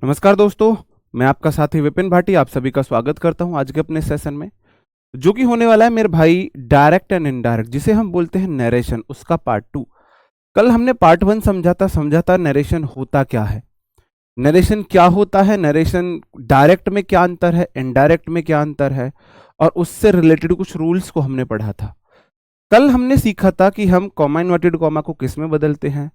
नमस्कार दोस्तों, मैं आपका साथी विपिन भाटी आप सभी का स्वागत करता हूं आज के अपने सेशन में, जो कि होने वाला है मेरे भाई डायरेक्ट एंड इनडायरेक्ट, जिसे हम बोलते हैं नरेशन, उसका पार्ट टू। कल हमने पार्ट वन समझा था नरेशन होता क्या है, नरेशन क्या होता है, नरेशन डायरेक्ट में क्या अंतर है, इनडायरेक्ट में क्या अंतर है, और उससे रिलेटेड कुछ रूल्स को हमने पढ़ा था। कल हमने सीखा था कि हम कॉमा इन्वर्टेड कॉमा को किस में बदलते हैं,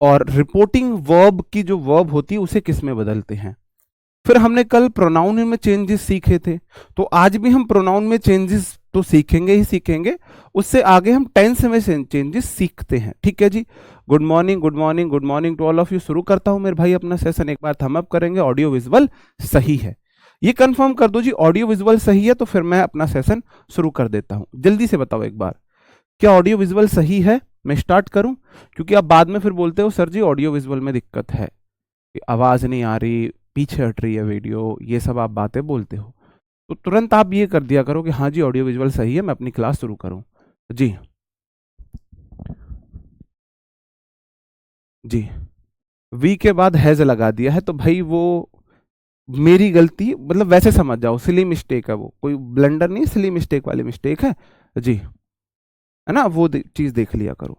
और रिपोर्टिंग वर्ब की जो वर्ब होती है उसे किस में बदलते हैं। फिर हमने कल प्रोनाउन में चेंजेस सीखे थे, तो आज भी हम प्रोनाउन में चेंजेस तो सीखेंगे ही सीखेंगे, उससे आगे हम टेंस में चेंजेस सीखते हैं। ठीक है जी। Good morning good morning good morning to all of you. शुरू करता हूं मेरे भाई अपना सेशन, एक बार थम अप करेंगे, ऑडियो विजुअल सही है ये कंफर्म कर दो जी। ऑडियो विजुअल सही है तो फिर मैं अपना सेशन शुरू कर देता हूं। जल्दी से बताओ एक बार, क्या ऑडियो विजुअल सही है? मैं स्टार्ट करूं, क्योंकि आप बाद में फिर बोलते हो सर जी ऑडियो विजुअल में दिक्कत है, आवाज नहीं आ रही, पीछे हट रही है वीडियो, ये सब आप बातें बोलते हो, तो तुरंत आप ये कर दिया करो कि हाँ जी ऑडियो विजुअल सही है, मैं अपनी क्लास शुरू करूं। जी जी। वी के बाद हैज लगा दिया है, तो भाई वो मेरी गलती, मतलब वैसे समझ जाओ सिली मिस्टेक है, वो कोई ब्लंडर नहीं, सिली मिस्टेक वाली मिस्टेक है जी, है ना, वो चीज देख लिया करो।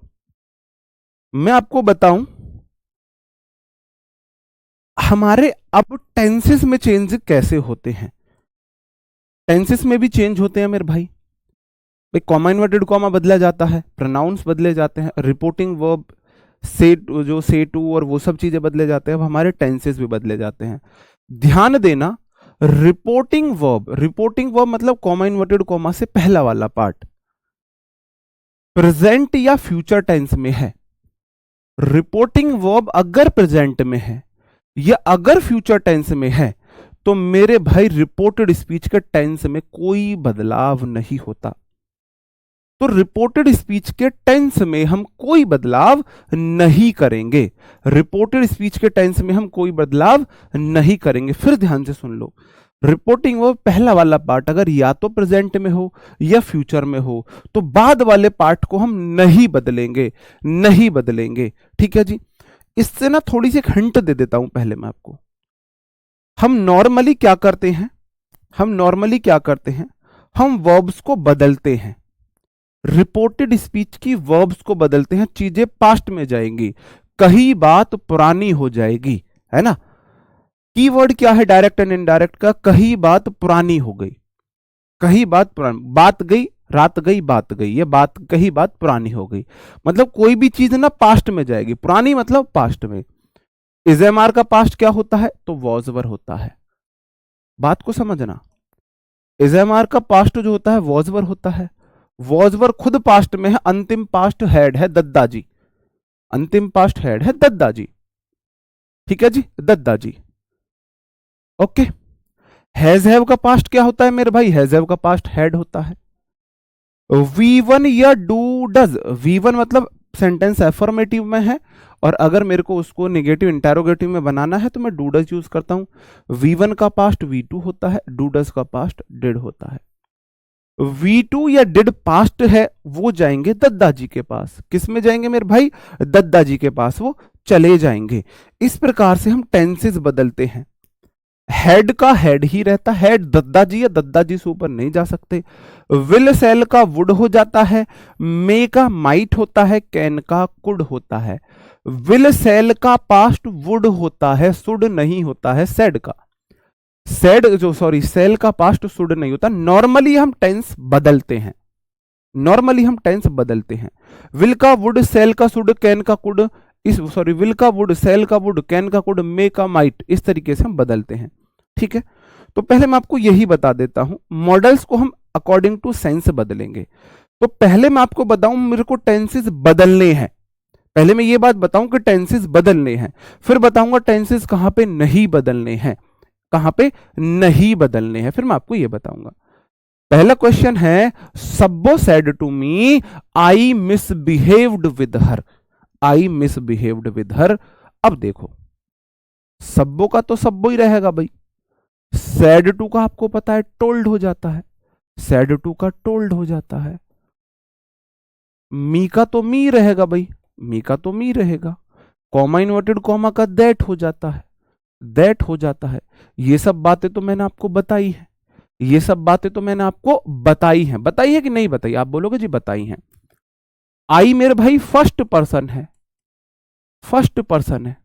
मैं आपको बताऊं, हमारे अब टेंसेस में चेंज कैसे होते हैं। टेंसेस में भी चेंज होते हैं मेरे भाई। भाई कॉमा इन्वर्टेड कॉमा बदला जाता है, प्रोनाउंस बदले जाते हैं, रिपोर्टिंग वर्ब से जो से टू और वो सब चीजें बदले जाते हैं, अब हमारे टेंसेस भी बदले जाते हैं। ध्यान देना, रिपोर्टिंग वर्ब मतलब कॉमा इन्वर्टेड कॉमा से पहला वाला पार्ट प्रेजेंट या फ्यूचर टेंस में है। रिपोर्टिंग वर्ब अगर प्रेजेंट में है या अगर फ्यूचर टेंस में है, तो मेरे भाई रिपोर्टेड स्पीच के टेंस में कोई बदलाव नहीं होता। तो रिपोर्टेड स्पीच के टेंस में हम कोई बदलाव नहीं करेंगे। रिपोर्टेड स्पीच के टेंस में हम कोई बदलाव नहीं करेंगे। फिर ध्यान से सुन लो, रिपोर्टिंग वो पहला वाला पार्ट अगर या तो प्रेजेंट में हो या फ्यूचर में हो, तो बाद वाले पार्ट को हम नहीं बदलेंगे, नहीं बदलेंगे। ठीक है जी। इससे ना थोड़ी सी एक हिंट दे देता हूं पहले मैं आपको। हम नॉर्मली क्या करते हैं, हम वर्ब्स को बदलते हैं, रिपोर्टेड स्पीच की वर्ब्स को बदलते हैं, चीजें पास्ट में जाएंगी, कही बात पुरानी हो जाएगी, है ना। कीवर्ड क्या है डायरेक्ट एंड इनडायरेक्ट का? कही बात पुरानी हो गई, कही बात पुरानी, बात गई रात गई बात गई, ये बात कही बात पुरानी हो गई। मतलब कोई भी चीज ना पास्ट में जाएगी, पुरानी मतलब पास्ट में। इजेमार का पास्ट क्या होता है? तो वॉजवर होता है। बात को समझना, इजेमार का पास्ट जो होता है वॉजवर होता है। वॉजवर खुद पास्ट में है, अंतिम पास्ट हेड है दद्दा जी, अंतिम पास्ट हेड है दद्दा जी। ठीक है जी, दद्दा जी। ओके। हैज हैव का पास्ट क्या होता है मेरे भाई? हैज हैव का पास्ट हेड होता है। वी वन या डू डज, वी वन मतलब सेंटेंस एफर्मेटिव में है, और अगर मेरे को उसको नेगेटिव इंटेरोगेटिव में बनाना है तो मैं डू डज यूज करता हूं। वी वन का पास्ट वी टू होता है, डू डज का पास्ट डिड होता है। V2 या डिड पास्ट है, वो जाएंगे दद्दा जी के पास। किस में जाएंगे मेरे भाई? दद्दा जी के पास वो चले जाएंगे। इस प्रकार से हम टेंसेस बदलते हैं। हेड का हेड ही रहता है, हेड दद्दा जी या दद्दा जी से ऊपर नहीं जा सकते। विल सेल का वुड हो जाता है, मे का माइट होता है, कैन का कुड होता है। विल सेल का पास्ट वुड होता है, सुड नहीं होता है सेड का। सेल का पास्ट शुड नहीं होता। नॉर्मली हम टेंस बदलते हैं, विल का वुड, सेल का शुड, कैन का कुड, विल का वुड, सेल का वुड, कैन का कुड, मे का माइट, इस तरीके से हम बदलते हैं। ठीक है। तो पहले मैं आपको यही बता देता हूं, मॉडल्स को हम अकॉर्डिंग टू सेंस बदलेंगे। तो पहले मैं आपको बताऊं मेरे को टेंसेस बदलने हैं, पहले मैं ये बात बताऊं कि टेंसेस बदलने हैं, फिर बताऊंगा टेंसेस कहां पे नहीं बदलने हैं, कहां पे नहीं बदलने हैं, फिर मैं आपको यह बताऊंगा। पहला क्वेश्चन है, Sabbo said to me I misbehaved with her, I misbehaved with her. अब देखो, सब्बो का तो सब्बो ही रहेगा भाई, सैड टू का आपको पता है टोल्ड हो जाता है, सैड टू का टोल्ड हो जाता है। मी का तो मी रहेगा भाई, मी का तो मी रहेगा। कॉमा इन्वर्टेड कॉमा का दैट हो जाता है, दैट हो जाता है। ये सब बातें तो मैंने आपको बताई है, ये सब बातें तो मैंने आपको बताई है कि नहीं बताई? आप बोलोगे जी बताई है। आई मेरे भाई फर्स्ट पर्सन है, फर्स्ट पर्सन है।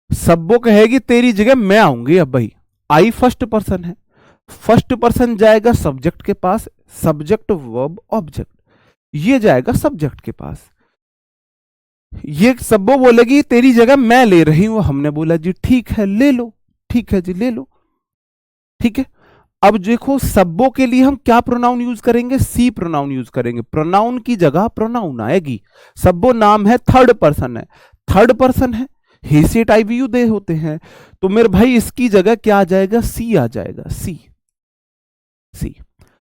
सब्बो कहेगी तेरी जगह मैं आऊंगी। अब भाई आई फर्स्ट पर्सन है, फर्स्ट पर्सन जाएगा सब्जेक्ट के पास, सब्जेक्ट वर्ब ऑब्जेक्ट, ये जाएगा सब्जेक्ट के पास। ये सब्बो बोलेगी तेरी जगह मैं ले रही हूं, हमने बोला जी ठीक है ले लो, ठीक है जी ले लो, ठीक है। अब देखो सब्बो के लिए हम क्या प्रोनाउन यूज करेंगे? सी प्रोनाउन यूज करेंगे। प्रोनाउन की जगह प्रोनाउन आएगी। सब्बो नाम है, थर्ड पर्सन है, थर्ड पर्सन है, ही से टाई वी यू दे होते हैं, तो मेरे भाई इसकी जगह क्या आ जाएगा? सी आ जाएगा, सी, सी।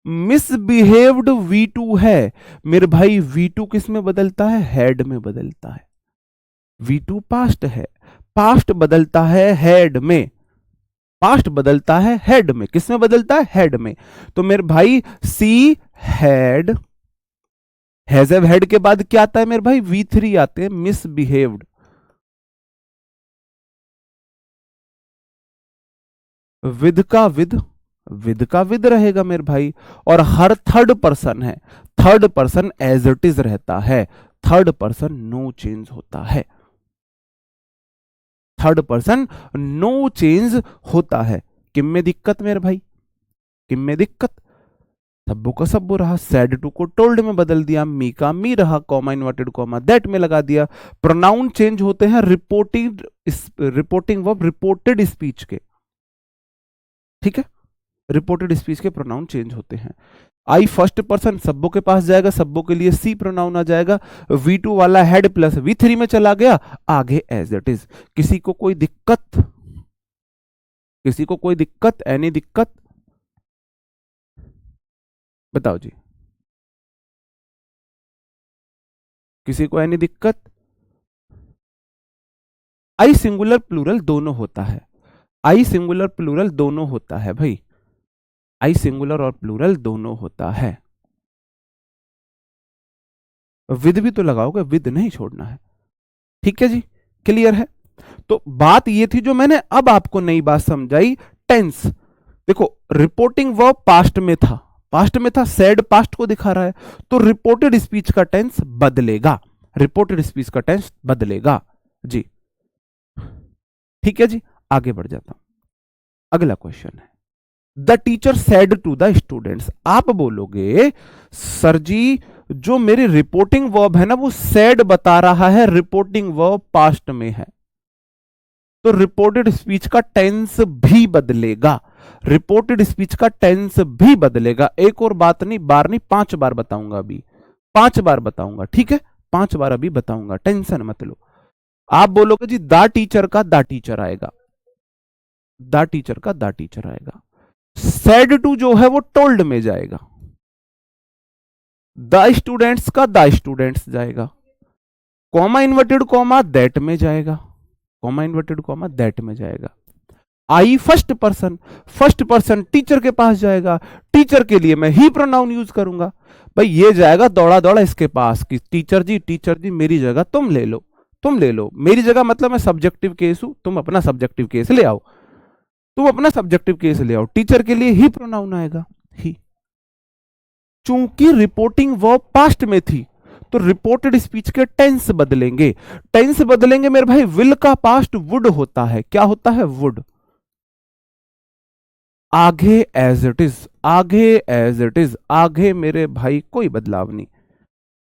मिसबिहेव्ड V2 है मेरे भाई, V2 किस में बदलता है? हेड में बदलता है। V2 पास्ट है, पास्ट बदलता है हेड में, पास्ट बदलता है हेड में। किस में बदलता है? हेड में। तो मेरे भाई सी हैड, हैव हेड के बाद क्या आता है मेरे भाई? V3 आते हैं, मिसबिहेव्ड। विद का विद का विद रहेगा मेरे भाई। और हर थर्ड पर्सन है, third person as it is रहता है, थर्ड पर्सन नो चेंज होता है, थर्ड पर्सन नो चेंज होता है। किम में दिक्कत मेरे भाई? किम में दिक्कत? सब्बो का सब्बो रहा, सैड टू को टोल्ड में बदल दिया, मी का मी रहा, कॉमा इन्वर्टेड कॉमा दैट में लगा दिया। प्रोनाउन चेंज होते हैं रिपोर्टिंग वर्ब रिपोर्टेड स्पीच के, ठीक है, रिपोर्टेड स्पीच के प्रोनाउन चेंज होते हैं। आई फर्स्ट पर्सन सब्बो के पास जाएगा, सब्बो के लिए सी प्रोनाउन आ जाएगा। V2 वाला हेड प्लस V3 में चला गया, आगे एज इट इज। किसी को कोई दिक्कत? किसी को कोई दिक्कत? एनी दिक्कत? बताओ जी, किसी को एनी दिक्कत? आई सिंगुलर प्लूरल दोनों होता है, आई सिंगुलर प्लूरल दोनों होता है भाई, आई सिंगुलर और प्लूरल दोनों होता है। विद भी तो लगाओगे, विद नहीं छोड़ना है, ठीक है जी, क्लियर है। तो बात ये थी जो मैंने अब आपको नई बात समझाई, टेंस। देखो रिपोर्टिंग वर्ब पास्ट में था, पास्ट में था, सेड पास्ट को दिखा रहा है, तो रिपोर्टेड स्पीच का टेंस बदलेगा, रिपोर्टेड स्पीच का टेंस बदलेगा जी, ठीक है जी। आगे बढ़ जाता हूं, अगला क्वेश्चन है, the teacher said to the students. आप बोलोगे सर जी जो मेरी रिपोर्टिंग वर्ब है ना वो सेड बता रहा है, रिपोर्टिंग वर्ब पास्ट में है, तो रिपोर्टेड स्पीच का टेंस भी बदलेगा, रिपोर्टेड स्पीच का टेंस भी बदलेगा। एक और बात नहीं, बार नहीं, 5 बार बताऊंगा, अभी 5 बार बताऊंगा, ठीक है, 5 बार अभी बताऊंगा, टेंशन मत लो। आप बोलोगे जी द टीचर का द टीचर आएगा, द टीचर का द टीचर आएगा। सेड टू जो है वो टोल्ड में जाएगा, द स्टूडेंट्स का द स्टूडेंट्स जाएगा, कॉमा इन्वर्टेड कॉमा दैट में जाएगा, कॉमा इन्वर्टेड कॉमा दैट में जाएगा। I first person, first person teacher के पास जाएगा, टीचर के लिए मैं ही प्रोनाउन यूज करूंगा। भाई ये जाएगा दौड़ा दौड़ा इसके पास कि टीचर जी मेरी जगह तुम ले लो, तुम ले लो, मेरी जगह मतलब मैं सब्जेक्टिव केस हूं, तुम अपना सब्जेक्टिव केस ले आओ, तुम अपना सब्जेक्टिव केस ले आओ, टीचर के लिए ही प्रोनाउन आएगा, ही। चूंकि रिपोर्टिंग वर्ब पास्ट में थी तो रिपोर्टेड स्पीच के टेंस बदलेंगे, टेंस बदलेंगे मेरे भाई। विल का पास्ट वुड होता है, क्या होता है? वुड। आगे एज इट इज, आगे एज इट इज, आगे मेरे भाई कोई बदलाव नहीं।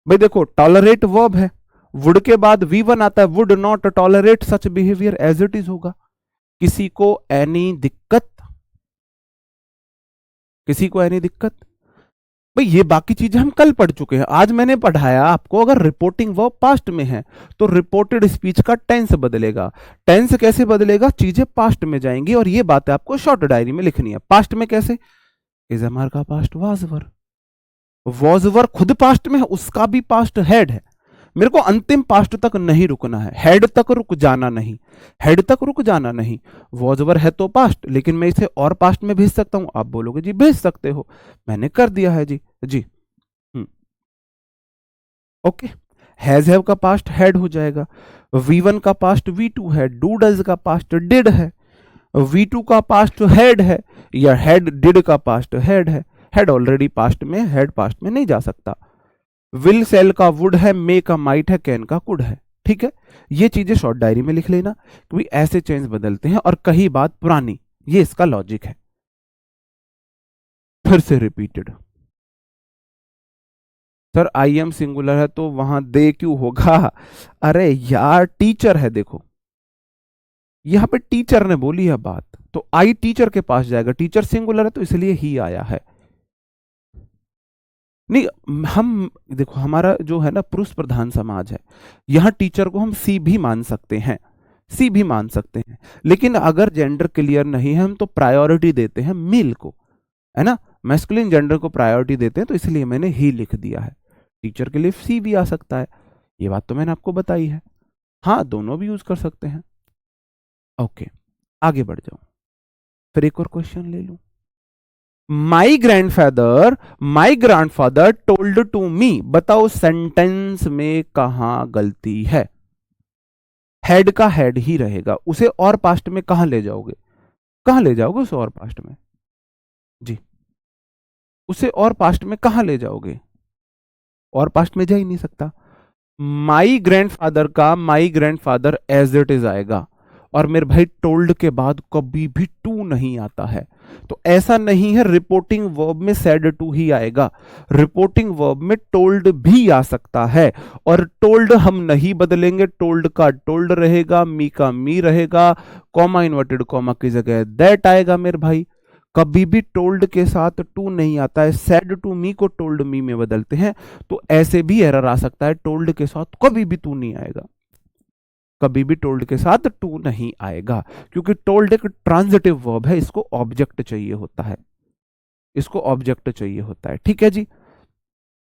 भाई देखो टॉलरेट वर्ब है, वुड के बाद V1 आता है, would not tolerate such behaviour, as it is होगा। किसी को एनी दिक्कत? किसी को एनी दिक्कत? भाई ये बाकी चीजें हम कल पढ़ चुके हैं, आज मैंने पढ़ाया आपको। अगर रिपोर्टिंग वर्ब पास्ट में है तो रिपोर्टेड स्पीच का टेंस बदलेगा। टेंस कैसे बदलेगा? चीजें पास्ट में जाएंगी, और ये बात आपको शॉर्ट डायरी में लिखनी है। पास्ट में कैसे? इज एमआर का पास्ट वाजवर, वाजवर खुद पास्ट में है, उसका भी पास्ट हेड है। मेरे को अंतिम पास्ट तक नहीं रुकना है, हेड तक रुक जाना नहीं, हेड तक रुक जाना नहीं। वॉजवर है तो पास्ट, लेकिन मैं इसे और पास्ट में भेज सकता हूं। आप बोलोगे जी भेज सकते हो, मैंने कर दिया है जी, जी। ओके, हैज हैव का पास्ट हेड हो जाएगा, V1 का पास्ट V2 है, डू डज का पास्ट डिड है, V2 का पास्ट हैड है, या हैड डिड का पास्ट हैड है। हैड ऑलरेडी पास्ट में, हैड पास्ट में नहीं जा सकता। विल सेल का वुड है, मे का माइट है, कैन का कुड है। ठीक है, ये चीजें शॉर्ट डायरी में लिख लेना, क्योंकि ऐसे चेंज बदलते हैं और कही बात पुरानी, ये इसका लॉजिक है। फिर से repeated. Sir I am singular है तो वहां दे क्यों होगा? अरे यार टीचर है, देखो यहां पे टीचर ने बोली है बात, तो आई टीचर के पास जाएगा, टीचर सिंगुलर है तो इसलिए ही आया है। नहीं, हम देखो हमारा जो है ना पुरुष प्रधान समाज है, यहां टीचर को हम सी भी मान सकते हैं, सी भी मान सकते हैं, लेकिन अगर जेंडर क्लियर नहीं है हम तो प्रायोरिटी देते हैं मेल को, है ना, मैस्कुलिन जेंडर को प्रायोरिटी देते हैं, तो इसलिए मैंने ही लिख दिया है। टीचर के लिए सी भी आ सकता है, ये बात तो मैंने आपको बताई है। हाँ, दोनों भी यूज कर सकते हैं। ओके, आगे बढ़ जाऊं, फिर एक और क्वेश्चन ले लूं। My grandfather told to me, बताओ सेंटेंस में कहां गलती है? हेड का हेड ही रहेगा, उसे और पास्ट में कहां ले जाओगे? कहां ले जाओगे उसे और पास्ट में? जी, उसे और पास्ट में कहां ले जाओगे? और पास्ट में जा ही नहीं सकता। माई ग्रैंडफादर का my grandfather as it is आएगा, और मेरे भाई टोल्ड के बाद कभी भी टू नहीं आता है, तो ऐसा नहीं है रिपोर्टिंग वर्ब में सेड टू ही आएगा, रिपोर्टिंग वर्ब में टोल्ड भी आ सकता है, और टोल्ड हम नहीं बदलेंगे, टोल्ड का टोल्ड रहेगा, मी का मी रहेगा, कॉमा इन्वर्टेड कॉमा की जगह दैट आएगा मेरे भाई। कभी भी टोल्ड के साथ टू नहीं आता है, सेड टू मी को टोल्ड मी में बदलते हैं, तो ऐसे भी एरर आ सकता है, टोल्ड के साथ कभी भी टू नहीं आएगा, कभी भी टोल्ड के साथ टू नहीं आएगा, क्योंकि टोल्ड एक ट्रांजिटिव वर्ब है, इसको ऑब्जेक्ट चाहिए होता है, इसको ऑब्जेक्ट चाहिए होता है। ठीक है जी,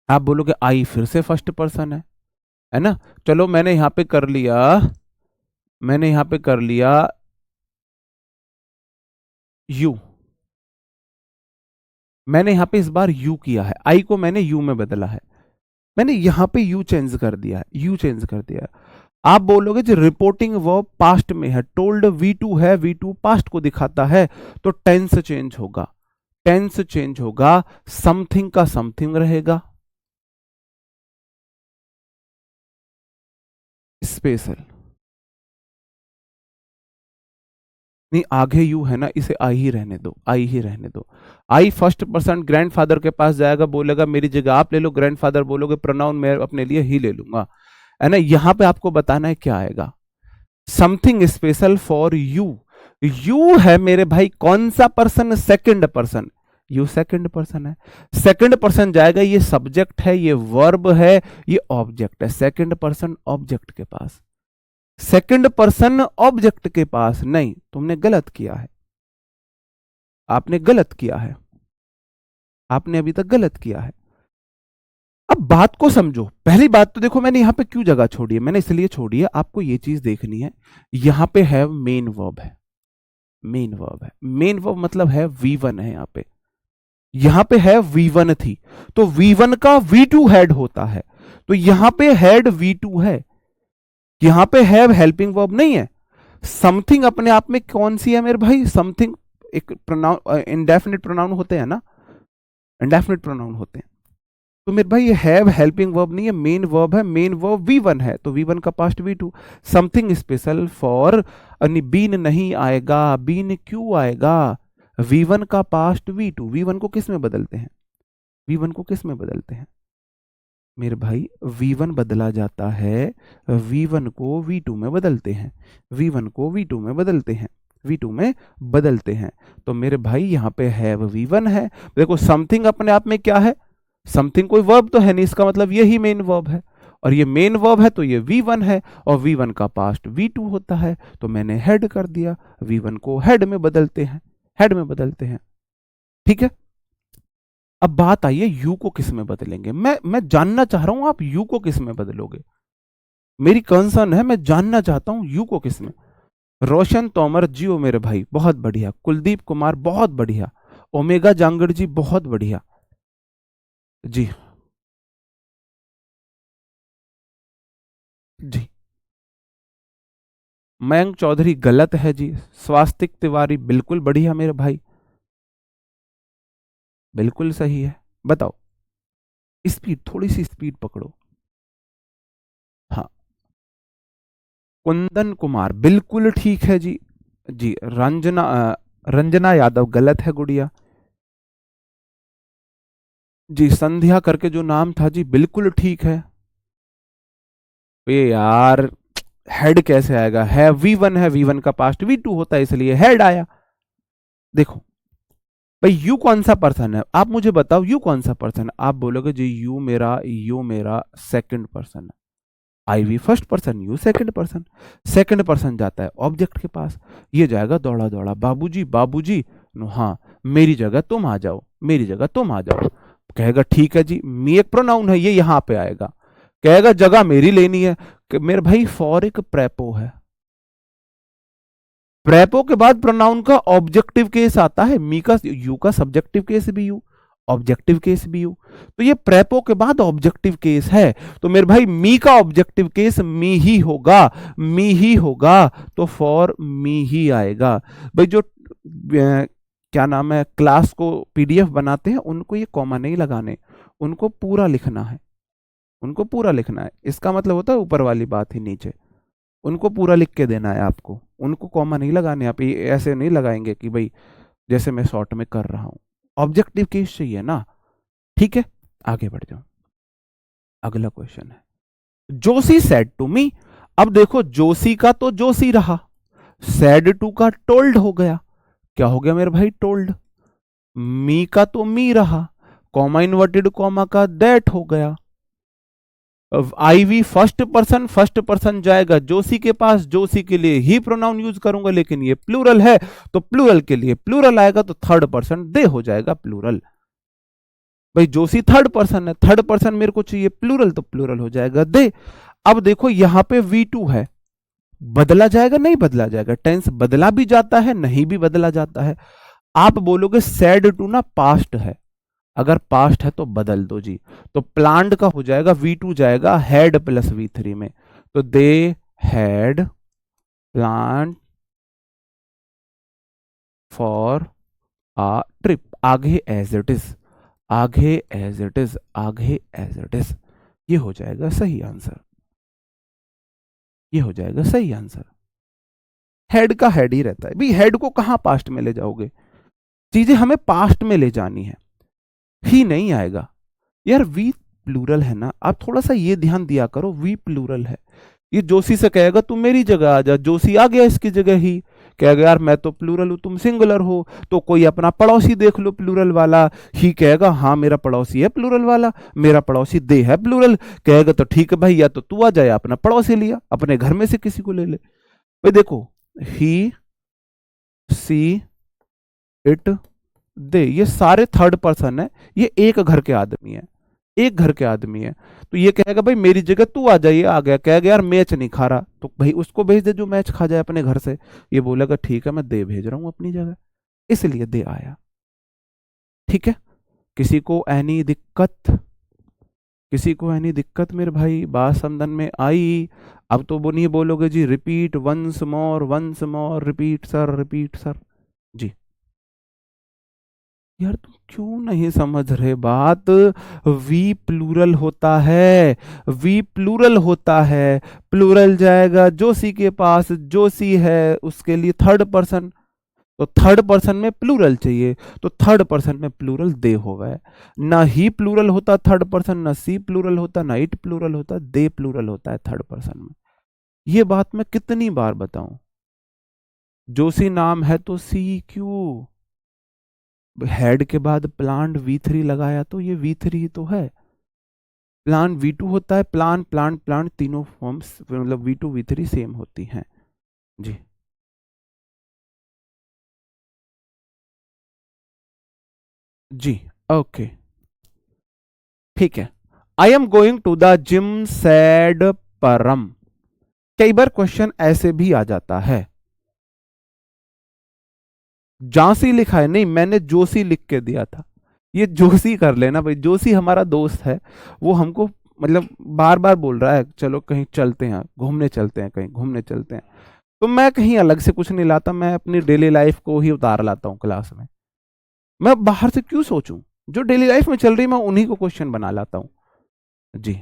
आप बोलोगे आई फिर से फर्स्ट पर्सन है ना, चलो मैंने यहां पे कर लिया, मैंने यहां पे कर लिया यू, मैंने यहां पे इस बार यू किया है, आई को मैंने यू में बदला है, मैंने यहां पे यू चेंज कर दिया है, यू चेंज कर दिया है। आप बोलोगे जो रिपोर्टिंग वर्ब पास्ट में है, टोल्ड V2 है, V2 पास्ट को दिखाता है, तो टेंस चेंज होगा, टेंस चेंज होगा, समथिंग का समथिंग रहेगा, स्पेशल नहीं, आगे यू है ना, इसे आई ही रहने दो, आई ही रहने दो। आई फर्स्ट पर्सन ग्रैंडफादर के पास जाएगा, बोलेगा मेरी जगह आप ले लो, ग्रैंडफादर बोलोगे प्रोनाउन मैं अपने लिए ही ले लूंगा, है ना। यहां पे आपको बताना है क्या आएगा, something special for you. You है मेरे भाई कौन सा person? Second person, you second person है, सेकंड पर्सन जाएगा, ये सब्जेक्ट है, ये वर्ब है, ये ऑब्जेक्ट है, सेकंड पर्सन ऑब्जेक्ट के पास, सेकंड पर्सन ऑब्जेक्ट के पास नहीं, तुमने गलत किया है, आपने गलत किया है, आपने अभी तक गलत किया है। अब बात को समझो, पहली बात तो देखो मैंने यहां पे क्यों जगह छोड़ी है, मैंने इसलिए छोड़ी है, आपको ये चीज देखनी है, यहां पे है मेन वर्ब है, मेन वर्ब है, मेन वर्ब मतलब है V1 है यहां पे है V1 थी, तो V1 का V2 हेड होता है, तो यहां पे हेड V2 है, यहां पे है हेल्पिंग वर्ब नहीं है। समथिंग अपने आप में कौन सी है मेरे भाई? समथिंग एक प्रोनाउन, इंडेफिनिट प्रोनाउन होते हैं ना, इंडेफिनिट प्रोनाउन होते हैं, तो मेरे भाई ये हैव हेल्पिंग वर्ब नहीं है, मेन वर्ब है, मेन वर्ब V1 है, तो V1 का past V2, something special for, been नहीं आएगा, बीन क्यों आएगा? V1 का पास्ट V2, V1 को किस में बदलते हैं? V1 को किस में बदलते हैं मेरे भाई? V1 बदला जाता है, V1 को V2 में बदलते हैं, V1 को V2 में बदलते हैं, V2 में बदलते हैं, तो मेरे भाई यहाँ पे हैव V1 है। देखो समथिंग अपने आप में क्या है? समथिंग कोई वर्ब तो है नहीं, इसका मतलब यही मेन वर्ब है, और ये मेन वर्ब है तो ये V1 है, और V1 का पास्ट V2 होता है, तो मैंने हेड कर दिया, V1 को हेड में बदलते हैं, हेड में बदलते हैं। ठीक है, अब बात आई है यू को किस में बदलेंगे। मैं जानना चाह रहा हूं आप यू को किस में बदलोगे, मेरी कंसर्न है, मैं जानना चाहता हूं यू को किस में। रोशन तोमर जी ओ मेरे भाई बहुत बढ़िया, कुलदीप कुमार बहुत बढ़िया, ओमेगा जांगड़ जी बहुत बढ़िया जी, जी मयंक चौधरी गलत है जी। स्वास्तिक तिवारी बिल्कुल बढ़िया मेरे भाई, बिल्कुल सही है। बताओ, स्पीड, थोड़ी सी स्पीड पकड़ो। हाँ, कुंदन कुमार बिल्कुल ठीक है जी। जी, रंजना यादव गलत है गुड़िया। जी, संध्या करके जो नाम था जी बिल्कुल ठीक है। ये यार, हेड कैसे आएगा? है V1 है, V1 का पास्ट V2 होता है, इसलिए हेड आया। देखो भाई, यू कौन सा पर्सन है? आप मुझे बताओ, यू कौन सा पर्सन है? आप बोलोगे जी यू मेरा सेकंड पर्सन है। I we first person, you second person. Second person जाता है ऑब्जेक्ट के पास, ये जाएगा दौड़ा दौड़ा, बाबूजी बाबूजी। हाँ, मेरी जगह तुम आ जाओ, मेरी जगह तुम आ जाओ। कहेगा ठीक है जी, मी एक प्रोनाउन है, ये यहां पे आएगा। कहेगा जगह मेरी लेनी है, कि मेरे भाई फॉर एक प्रेपो है। प्रेपो के बाद प्रोनाउन का ऑब्जेक्टिव केस आता है, मी का यू का सब्जेक्टिव केस भी यू, ऑब्जेक्टिव केस भी यू। तो ये प्रेपो के बाद ऑब्जेक्टिव केस है, तो मेरे भाई मी का ऑब्जेक्टिव केस मी ही होगा, मी ही होगा। तो फॉर मी ही आएगा। भाई जो क्या नाम है, क्लास को पीडीएफ बनाते हैं, उनको ये कॉमा नहीं लगाने, उनको पूरा लिखना है, उनको पूरा लिखना है। इसका मतलब होता है ऊपर वाली बात ही नीचे, उनको पूरा लिख के देना है आपको, उनको कॉमा नहीं लगाने। आप ये ऐसे नहीं लगाएंगे कि भाई जैसे मैं शॉर्ट में कर रहा हूं। ऑब्जेक्टिव केस चाहिए ना। ठीक है, आगे बढ़ जाओ। अगला क्वेश्चन है, जोशी सेड टू मी। अब देखो, जोशी का तो जोशी रहा, सेड टू का टोल्ड हो गया। क्या हो गया मेरे भाई? टोल्ड। मी का तो मी रहा, कॉमा इन्वर्टेड कॉमा का दैट हो गया। आई वी फर्स्ट पर्सन जाएगा जोशी के पास, जोशी के लिए ही प्रोनाउन यूज करूंगा, लेकिन ये प्लूरल है तो प्लूरल के लिए प्लूरल आएगा, तो थर्ड पर्सन दे हो जाएगा प्लूरल। भाई जोशी थर्ड पर्सन है, थर्ड पर्सन मेरे को चाहिए प्लूरल, तो प्लूरल हो जाएगा दे। अब देखो यहां पे V2 है, बदला जाएगा नहीं बदला जाएगा? टेंस बदला भी जाता है, नहीं भी बदला जाता है। आप बोलोगे सैड टू ना पास्ट है, अगर पास्ट है तो बदल दो जी। तो प्लांट का हो जाएगा, V2 जाएगा हैड प्लस V3 में, तो they had plant for uh trip. आगे एज इट इज, आगे एज इट इज, आगे एज इट इज, ये हो जाएगा सही आंसर, ये हो जाएगा सही आंसर। हेड का हेड ही रहता है भाई, हेड को कहां पास्ट में ले जाओगे? चीजें हमें पास्ट में ले जानी है, ही नहीं आएगा यार। वी प्लूरल है ना, आप थोड़ा सा ये ध्यान दिया करो, वी प्लूरल है। ये जोशी से कहेगा तू मेरी जगह आ जा, जोशी आ गया इसकी जगह ही, कहेगा यार मैं तो प्लूरल हूं तुम सिंगुलर हो। तो कोई अपना पड़ोसी देख लो प्लूरल वाला, ही कहेगा हाँ मेरा पड़ोसी है प्लूरल वाला, मेरा पड़ोसी दे है प्लूरल। कहेगा तो ठीक है भाई, या तो तू आ जाए, अपना पड़ोसी लिया, अपने घर में से किसी को ले ले। भाई देखो, ही सी इट दे, ये सारे थर्ड पर्सन है, ये एक घर के आदमी है, एक घर के आदमी है। तो ये कहेगा भाई मेरी जगह तू आ जाइए, आ गया, कहेगा यार मैच नहीं खा रहा, तो भाई उसको भेज दे जो मैच खा जाए अपने घर से। ये बोलेगा ठीक है मैं दे भेज रहा हूं अपनी जगह, इसलिए दे आया। ठीक है, किसी को एनी दिक्कत? किसी को एनी दिक्कत मेरे भाई? बात समझन में आई? अब तो वो नहीं बोलोगे जी repeat once more repeat sir, repeat sir. जी यार, तुम क्यों नहीं समझ रहे बात? वी प्लूरल होता है, वी प्लूरल होता है। प्लूरल जाएगा जोशी के पास, जोशी है उसके लिए थर्ड पर्सन, तो थर्ड पर्सन में प्लूरल चाहिए, तो थर्ड पर्सन में प्लूरल दे होगा। ना ही प्लूरल होता थर्ड पर्सन, ना सी प्लूरल होता, ना इट प्लूरल होता, दे प्लूरल होता है थर्ड पर्सन में। ये बात मैं कितनी बार बताऊं? जोशी नाम है तो सी क्यों? हेड के बाद प्लांट V3 लगाया तो ये V3 तो है। प्लान V2 होता है, प्लान प्लांट प्लांट तीनों फॉर्म्स मतलब V2 V3 सेम होती हैं। जी जी, ओके ठीक है। I am going to the gym said Param. कई बार क्वेश्चन ऐसे भी आ जाता है, जांसी लिखा है, नहीं मैंने जोशी लिख के दिया था, ये जोशी कर लेना भाई। जोशी हमारा दोस्त है, वो हमको मतलब बार बार बोल रहा है चलो कहीं चलते हैं, घूमने चलते हैं, कहीं घूमने चलते हैं। तो मैं कहीं अलग से कुछ नहीं लाता, मैं अपनी डेली लाइफ को ही उतार लाता हूं क्लास में। मैं बाहर से क्यों सोचूं, जो डेली लाइफ में चल रही मैं उन्हीं को क्वेश्चन बना लाता हूं जी।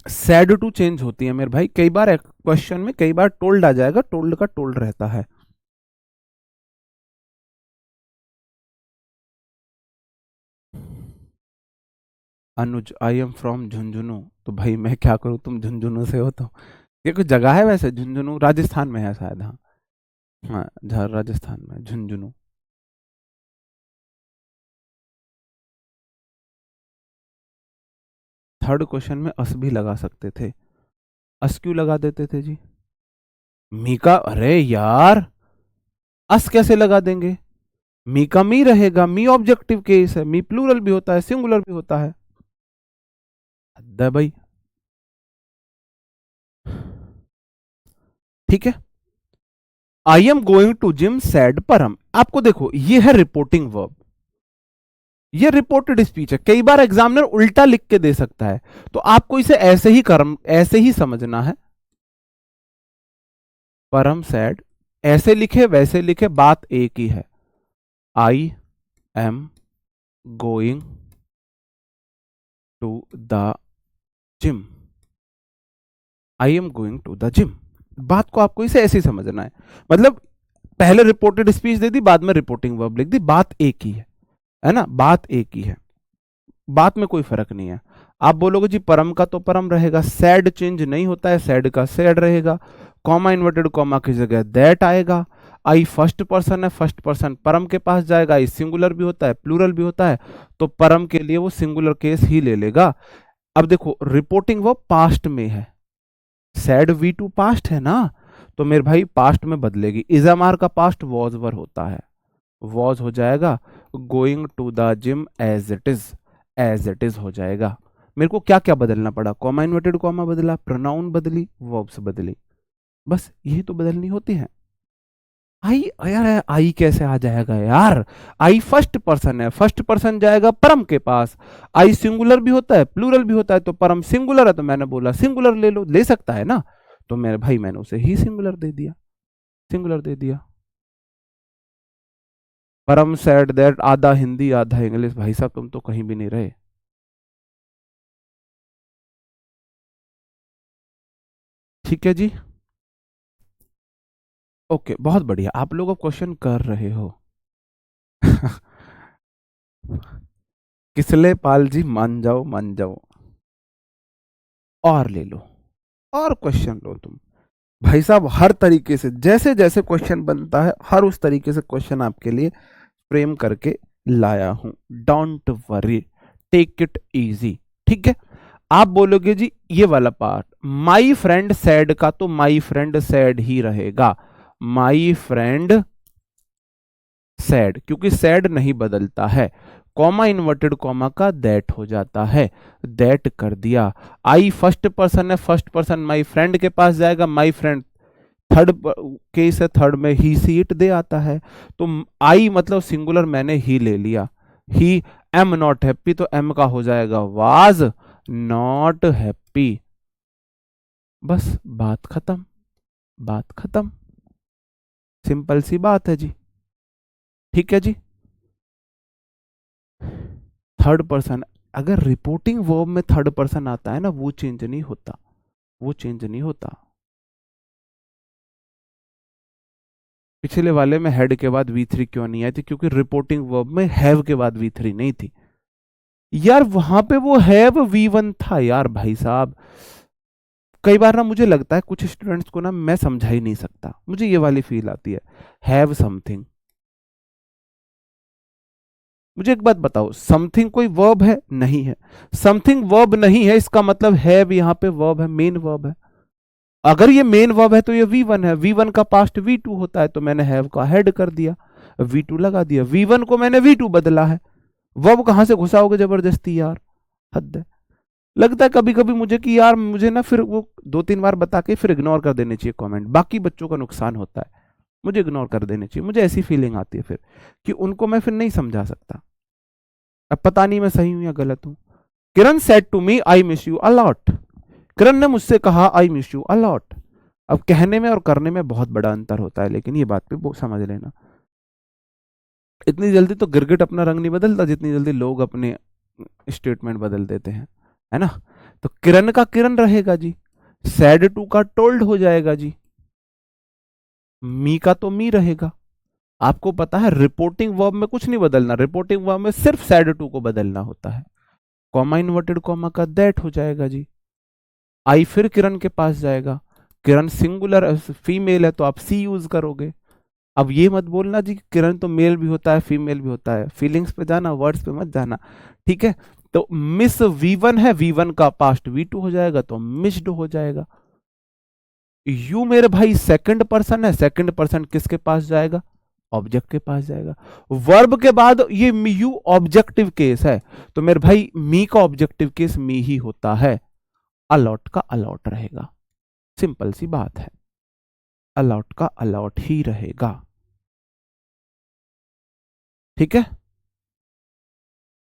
सैड टू चेंज होती है मेरे भाई, कई बार क्वेश्चन में कई बार टोल्ड आ जाएगा, टोल्ड का टोल्ड रहता है। अनुज आई एम फ्रॉम झुंझुनू, तो भाई मैं क्या करूं, तुम झुंझुनू से हो तो। ये कोई जगह है वैसे, झुंझुनू राजस्थान में है शायद, हाँ। हाँ राजस्थान में झुंझुनू। थर्ड क्वेश्चन में अस भी लगा सकते थे, अस क्यों लगा देते थे जी। मी का, अरे यार अस कैसे लगा देंगे, मी का मी रहेगा, मी ऑब्जेक्टिव केस है, मी प्लूरल भी होता है सिंगुलर भी होता है। हद है भाई। ठीक है, I am going to gym said Param, आपको देखो ये है रिपोर्टिंग वर्ब, ये रिपोर्टेड स्पीच है। कई बार एग्जामिनर उल्टा लिख के दे सकता है, तो आपको इसे ऐसे ही कर्म ऐसे ही समझना है। परम सैड, ऐसे लिखे वैसे लिखे बात एक ही है। I am going to the gym, I am going to the gym, बात को आपको इसे ऐसे ही समझना है। मतलब पहले रिपोर्टेड स्पीच दे दी, बाद में रिपोर्टिंग वर्ब लिख दी, बात एक ही है ना, बात एक ही है, बात में कोई फर्क नहीं है। आप बोलोगे जी परम का तो परम रहेगा, सैड चेंज नहीं होता है, सैड का सैड रहेगा, कॉमा इन्वर्टेड कॉमा की जगह दैट आएगा। आई फर्स्ट पर्सन है, फर्स्ट पर्सन परम के पास जाएगा, आई सिंगुलर भी होता है प्लूरल भी होता है, तो परम के लिए वो सिंगुलर केस ही ले लेगा। अब देखो रिपोर्टिंग वो पास्ट में है, सैड वी टू पास्ट है ना, तो मेरे भाई पास्ट में बदलेगी, इजामार का पास्ट वॉज वर होता है, वॉज हो जाएगा, going to the gym as it is हो जाएगा। मेरे को क्या क्या बदलना पड़ा, कॉमा इन्वर्टेड कॉमा बदला, प्रोनाउन बदली, वर्ब्स बदली, बस यही तो बदलनी होती है। आई, यार आई कैसे आ जाएगा यार, आई फर्स्ट पर्सन है, फर्स्ट पर्सन जाएगा परम के पास, आई सिंगुलर भी होता है प्लूरल भी होता है, तो परम सिंगुलर है तो मैंने बोला सिंगुलर ले लो, ले सकता है ना, तो मेरे भाई मैंने उसे ही सिंगुलर दे दिया, सिंगुलर दे दिया। परम सेड दैट, आधा हिंदी आधा इंग्लिश, भाई साहब तुम तो कहीं भी नहीं रहे। ठीक है जी, ओके बहुत बढ़िया, आप लोग अब क्वेश्चन कर रहे हो। किसले पाल जी मान जाओ मान जाओ, और ले लो, और क्वेश्चन लो तुम, भाई साहब हर तरीके से जैसे जैसे क्वेश्चन बनता है हर उस तरीके से क्वेश्चन आपके लिए फ्रेम करके लाया हूं, don't worry, take it easy. ठीक है, आप बोलोगे जी ये वाला पार्ट, माई फ्रेंड सैड का तो माई फ्रेंड सैड ही रहेगा, माई फ्रेंड सैड, क्योंकि सैड नहीं बदलता है, कॉमा इन्वर्टेड कॉमा का दैट हो जाता है, दैट कर दिया। आई फर्स्ट पर्सन है, फर्स्ट पर्सन माई फ्रेंड के पास जाएगा, माई फ्रेंड थर्ड केस है, थर्ड में ही सी इट दे आता है, तो आई मतलब सिंगुलर मैंने ही ले लिया, ही एम नॉट हैप्पी, तो एम का हो जाएगा वाज नॉट हैप्पी, बस बात खत्म, बात खत्म, सिंपल सी बात है जी। ठीक है जी, थर्ड पर्सन, अगर रिपोर्टिंग वर्ब में थर्ड पर्सन आता है ना, वो चेंज नहीं होता, वो चेंज नहीं होता। पिछले वाले में हेड के बाद वी थ्री क्यों नहीं आई थी, क्योंकि रिपोर्टिंग वर्ब में हैव के बाद वी थ्री नहीं थी यार, वहां पे वो हैव वी वन था यार भाई साहब। कई बार ना मुझे लगता है कुछ स्टूडेंट्स को ना मैं समझा ही नहीं सकता, मुझे ये वाली फील आती है, हैव समथिंग। मुझे एक बात बताओ, समथिंग कोई वर्ब है, नहीं है, समथिंग वर्ब नहीं है, इसका मतलब हैव यहाँ पे वर्ब है, मेन वर्ब है, अगर ये मेन वर्ब है तो ये वी वन है, वी वन का पास्ट वी टू होता है, तो मैंने हैव का हेड कर दिया, वी टू लगा दिया, वी वन को मैंने वी टू बदला है, वर्ब कहां से घुसाओगे जबरदस्ती यार, हद है। लगता है कभी कभी मुझे कि यार मुझे ना फिर वो 2-3 बार बता के फिर इग्नोर कर देने चाहिए कमेंट, बाकी बच्चों का नुकसान होता है, मुझे इग्नोर कर देने चाहिए, मुझे ऐसी फीलिंग आती है फिर कि उनको मैं फिर नहीं समझा सकता। अब पता नहीं मैं सही हूं या गलत हूं। Kiran said to me I miss you a lot. Kiran ने मुझसे कहा आई मिस यू अलॉट। अब कहने में और करने में बहुत बड़ा अंतर होता है, लेकिन ये बात पे समझ लेना। इतनी जल्दी तो गिरगिट अपना रंग नहीं बदलता जितनी जल्दी लोग अपने स्टेटमेंट बदल देते हैं, है ना। तो किरण का किरण रहेगा जी, सैड टू का टोल्ड हो जाएगा जी, मी का तो मी रहेगा। आपको पता है रिपोर्टिंग वर्ब में कुछ नहीं बदलना, रिपोर्टिंग वर्ब में सिर्फ सैड टू को बदलना होता है। कॉमा इन्वर्टेड कॉमा का दैट हो जाएगा जी। आई फिर किरण के पास जाएगा, किरण सिंगुलर फीमेल है तो आप सी यूज करोगे। अब ये मत बोलना जी किरण तो मेल भी होता है फीमेल भी होता है, फीलिंग्स पे जाना, वर्ड्स पे मत जाना, ठीक है। तो मिस V1 है, V1 का पास्ट V2 हो जाएगा तो मिस्ड हो जाएगा। यू मेरे भाई सेकंड पर्सन है, सेकंड पर्सन किसके पास जाएगा, ऑब्जेक्ट के पास जाएगा। वर्ब के बाद ये यू ऑब्जेक्टिव केस है, तो मेरे भाई मी का ऑब्जेक्टिव केस मी ही होता है, अलॉट का अलॉट रहेगा। सिंपल सी बात है, अलॉट का अलॉट ही रहेगा, ठीक है।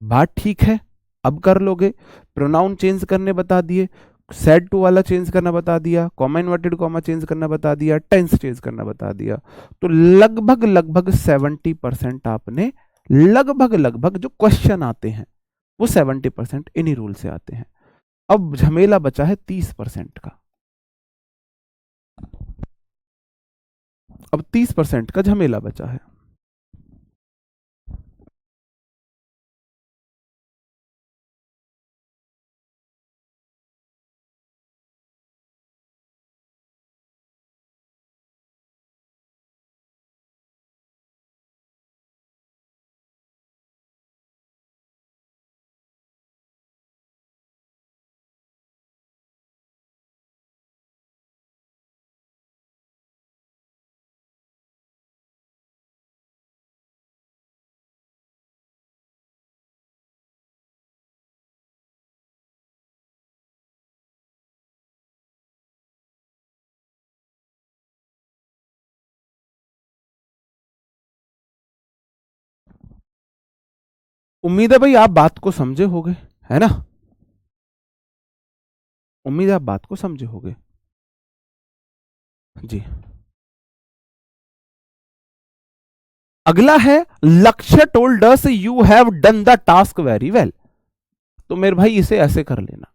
बात ठीक है, अब कर लोगे। प्रोनाउन चेंज करने बता दिए, सेड टू वाला चेंज करना बता दिया, कॉमा इन्वर्टेड कॉमा चेंज करना बता दिया, टेंस चेंज करना बता दिया। तो लगभग लगभग 70% आपने, लगभग लगभग जो क्वेश्चन आते हैं वो 70% इन्हीं रूल से आते हैं। अब झमेला बचा है 30% का। अब 30% का झमेला बचा है। उम्मीद है भाई आप बात को समझे होगे, है ना। उम्मीद है आप बात को समझे होगे जी। अगला है लक्ष्य told us you have done the task very well. तो मेरे भाई इसे ऐसे कर लेना,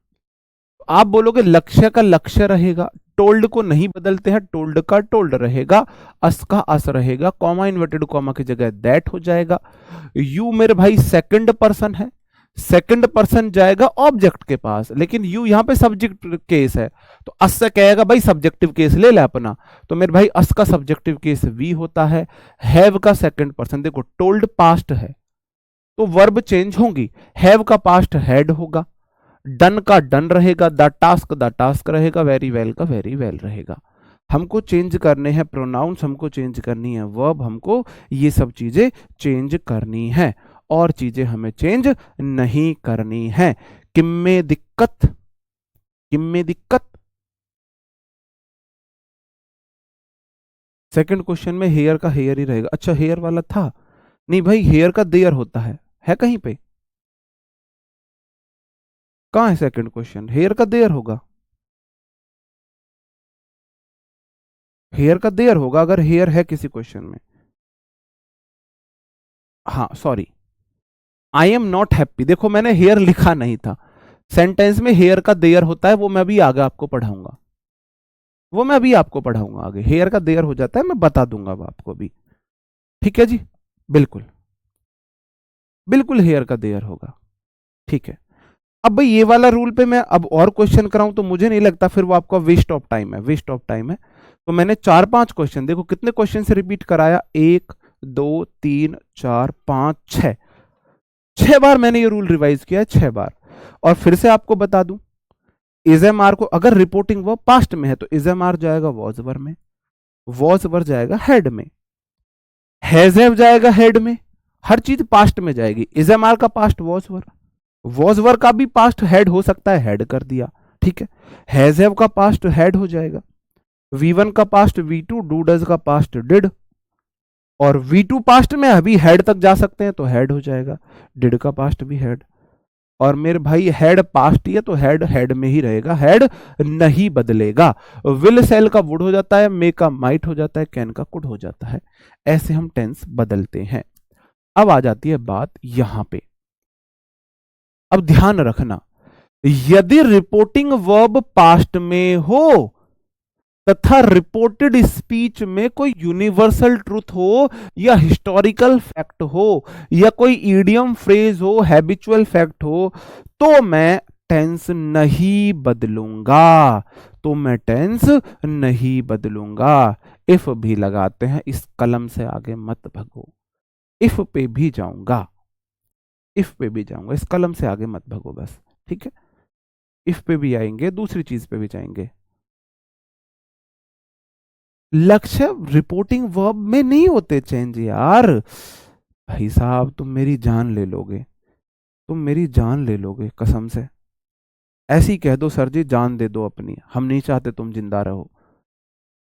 आप बोलोगे लक्ष्य का लक्ष्य रहेगा, टोल्ड को नहीं बदलते हैं, टोल्ड का टोल्ड रहेगा, अस का अस रहेगा, कॉमा इन्वर्टेड कॉमा की जगह दैट हो जाएगा। यू मेरे भाई सेकंड पर्सन है, सेकंड पर्सन जाएगा ऑब्जेक्ट के पास, लेकिन यू यहां पे सब्जेक्ट केस है, तो अस से कहेगा भाई सब्जेक्टिव केस ले ले अपना, तो मेरे भाई अस का सब्जेक्टिव केस वी होता है। हैव का सेकंड पर्सन, देखो टोल्ड पास्ट है तो वर्ब चेंज होंगी, हैव का पास्ट हैड होगा, डन का डन रहेगा, द टास्क रहेगा, वेरी वेल का वेरी वेल रहेगा। हमको चेंज करने हैं प्रोनाउंस, हमको चेंज करनी है वर्ब, हमको ये सब चीजें चेंज करनी है, और चीजें हमें चेंज नहीं करनी है। किम में दिक्कत, किम में दिक्कत। सेकंड क्वेश्चन में हेयर का हेयर ही रहेगा, अच्छा हेयर वाला था, नहीं भाई हेयर का देयर होता है कहीं पे, कहां है सेकंड क्वेश्चन, हेयर का देयर होगा, हेयर का देयर होगा अगर हेयर है किसी क्वेश्चन में। हाँ sorry, I am not happy, देखो मैंने हेयर लिखा नहीं था, सेंटेंस में हेयर का देयर होता है, वो मैं भी आगे आपको पढ़ाऊंगा, वो मैं अभी आपको पढ़ाऊंगा आगे, हेयर का देयर हो जाता है, मैं बता दूंगा अब आपको भी, ठीक है जी। बिल्कुल बिल्कुल हेयर का देयर होगा, ठीक है। अब भाई ये वाला रूल पे मैं अब और क्वेश्चन कराऊं तो मुझे नहीं लगता फिर वो आपका वेस्ट ऑफ टाइम है, वेस्ट ऑफ टाइम है। तो मैंने 4-5 क्वेश्चन, देखो कितने क्वेश्चन से रिपीट कराया, 1 2 3 4 5 6, 6 बार मैंने ये रूल रिवाइज किया है, 6 बार। और फिर से आपको बता दूं, इज एम आर को अगर रिपोर्टिंग वर्ब पास्ट में है तो इज एम आर जाएगा वॉज वर में, वॉज वर जाएगा हेड में, हैज हैव जाएगा हेड में, हर चीज पास्ट में जाएगी, इज एम आर का past was were, was were का भी पास्ट हैड हो सकता है, हैड कर दिया, ठीक है। हैज हैव का पास्ट हैड हो जाएगा, V1 का पास्ट V2, डू डज का पास्ट डिड, और V2 पास्ट में अभी हेड तक जा सकते हैं तो हेड हो जाएगा, डिड का पास्ट भी हेड। और मेरे भाई हेड पास्ट ही है तो हेड हेड में ही रहेगा, हेड नहीं बदलेगा। विल सेल का वुड हो जाता है, मे का माइट हो जाता है, कैन का कुड हो जाता है। ऐसे हम टेंस बदलते हैं। अब आ जाती है बात यहां पे। अब ध्यान रखना, यदि रिपोर्टिंग वर्ब पास्ट में हो तथा रिपोर्टेड स्पीच में कोई यूनिवर्सल ट्रुथ हो या हिस्टोरिकल फैक्ट हो या कोई इडियम फ्रेज हो, हैबिचुअल फैक्ट हो, तो मैं टेंस नहीं बदलूंगा, तो मैं टेंस नहीं बदलूंगा। इफ भी लगाते हैं, इस कलम से आगे मत भगो, इफ पे भी जाऊंगा, इफ पे भी जाऊंगा, इस कलम से आगे मत भगो बस, ठीक है। इफ पे भी आएंगे, दूसरी चीज पे भी जाएंगे। लक्ष्य रिपोर्टिंग वर्ब में नहीं होते चेंज यार। भाई साहब तुम मेरी जान ले लोगे, तुम मेरी जान ले लोगे कसम से। ऐसे ही कह दो सर जी जान दे दो अपनी, हम नहीं चाहते तुम जिंदा रहो।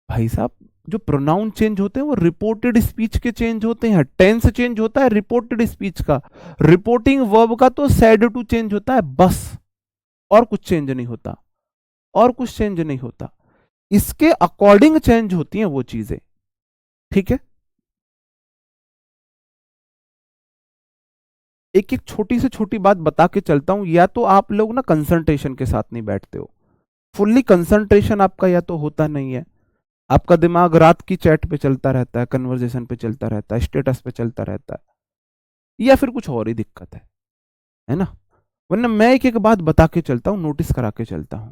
भाई साहब जो प्रोनाउन चेंज होते हैं वो रिपोर्टेड स्पीच के चेंज होते हैं, टेंस चेंज होता है रिपोर्टेड स्पीच का, रिपोर्टिंग वर्ब का तो सैड टू चेंज होता है बस, और कुछ चेंज नहीं होता, और कुछ चेंज नहीं होता। इसके अकॉर्डिंग चेंज होती हैं वो चीजें, ठीक है। एक एक छोटी से छोटी बात बता के चलता हूं, या तो आप लोग ना कंसंट्रेशन के साथ नहीं बैठते हो, फुल्ली कंसंट्रेशन आपका या तो होता नहीं है, आपका दिमाग रात की चैट पे चलता रहता है, कन्वर्जेशन पे चलता रहता है, स्टेटस पे चलता रहता है, या फिर कुछ और ही दिक्कत है ना। वरना मैं एक एक बात बता के चलता हूं, नोटिस करा के चलता हूं।